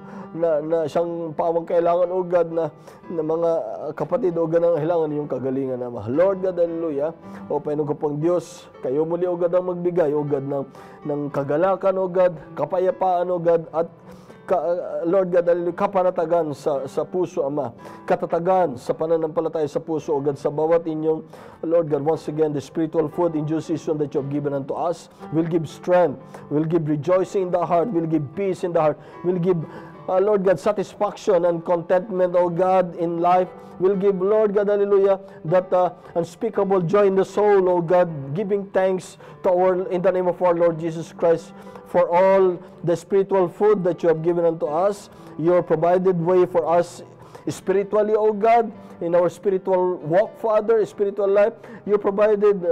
siyang pawang kailangan, O God, na mga kapatid, O God, ang kailangan ninyong kagalingan, Ama. Lord God, hallelujah. O Panginoon ko pong Diyos, kayo muli, O God, ang magbigay, O God, ng kagalakan, O God, kapayapaan, O God, at Lord God, kapanatagan sa puso, Ama. Katatagan sa pananampalataya sa puso, O God, sa bawat inyong, Lord God, once again, the spiritual food in due season that you have given unto us will give strength, will give rejoicing in the heart, will give peace in the heart, will give, Lord God, satisfaction and contentment, O God, in life, will give, Lord God, hallelujah, that unspeakable joy in the soul, O God, giving thanks to in the name of our Lord Jesus Christ, for all the spiritual food that you have given unto us. Your provided way for us spiritually, O God, in our spiritual walk, Father, spiritual life. You provided,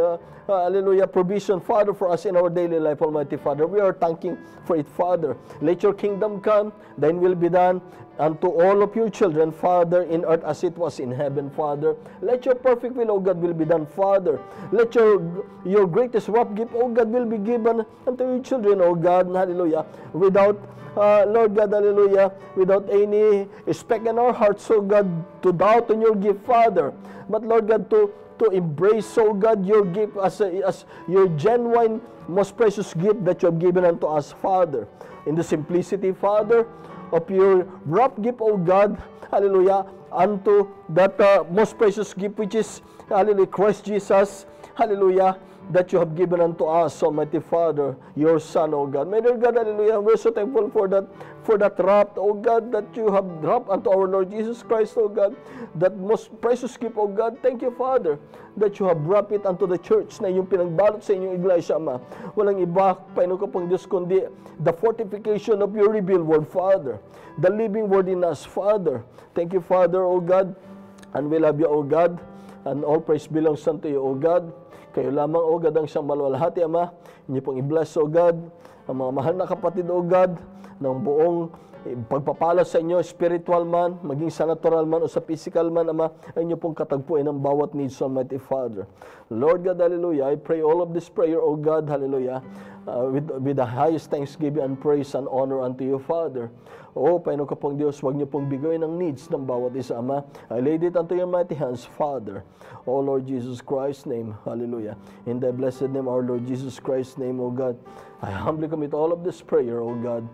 hallelujah, provision, Father, for us in our daily life, Almighty Father. We are thanking for it, Father. Let your kingdom come, thine will be done unto all of your children, Father, in earth as it was in heaven, Father. Let your perfect will, O God, will be done, Father. Let your greatest rough gift, O God, will be given unto your children, O God, hallelujah, without Lord God, hallelujah, without any speck in our hearts, so God, to doubt on your gift, Father. But Lord God, to embrace, so God, your gift as your genuine, most precious gift that you have given unto us, Father. In the simplicity, Father, of your rough gift, O God, hallelujah, unto that most precious gift, which is, hallelujah, Christ Jesus, hallelujah, that you have given unto us, Almighty Father, your Son, O God. May dear God, hallelujah, we're so thankful for that wrapped, O God, that you have dropped unto our Lord Jesus Christ, O God, that most precious gift, O God. Thank you, Father, that you have wrapped it unto the church na yung pinagbalot sa inyong iglesia, Ama. Walang iba, Panginoon ko pang Diyos, kundi the fortification of your revealed word, Father, the living word in us, Father. Thank you, Father, O God, and we love you, O God, and all praise belongs unto you, O God. Kayo lamang, O God, ang siyang maluwalhati, Ama. Inyo pong i-bless, O God, ang mga mahal na kapatid, O God, ng buong pagpapala sa inyo, spiritual man, maging sa natural man o sa physical man, Ama, ay inyo pong katagpuin ang bawat needs, Almighty Father. Lord God, hallelujah, I pray all of this prayer, O God, hallelujah, with the highest thanksgiving and praise and honor unto you, Father. O, Panginoon ko pong Diyos, huwag niyo pong bigawin ang needs ng bawat isa, Ama. I laid it unto your mighty hands, Father. O Lord Jesus Christ's name, hallelujah. In the blessed name, our Lord Jesus Christ's name, O God, I humbly commit all of this prayer, O God,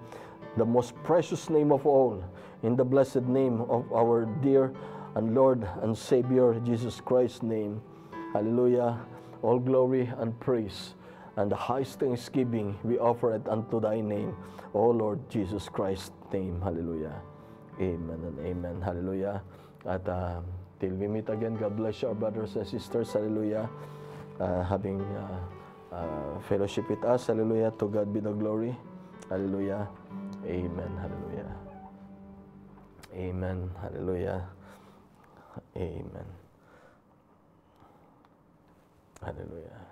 the most precious name of all, in the blessed name of our dear and Lord and Savior, Jesus Christ's name. Hallelujah. All glory and praise and the highest thanksgiving we offer it unto thy name, O Lord Jesus Christ's name. Hallelujah. Amen and amen. Hallelujah. At till we meet again, God bless you, our brothers and sisters. Hallelujah. Having fellowship with us. Hallelujah. To God be the glory. Hallelujah. Amen. Hallelujah. Amen. Hallelujah. Amen. Hallelujah.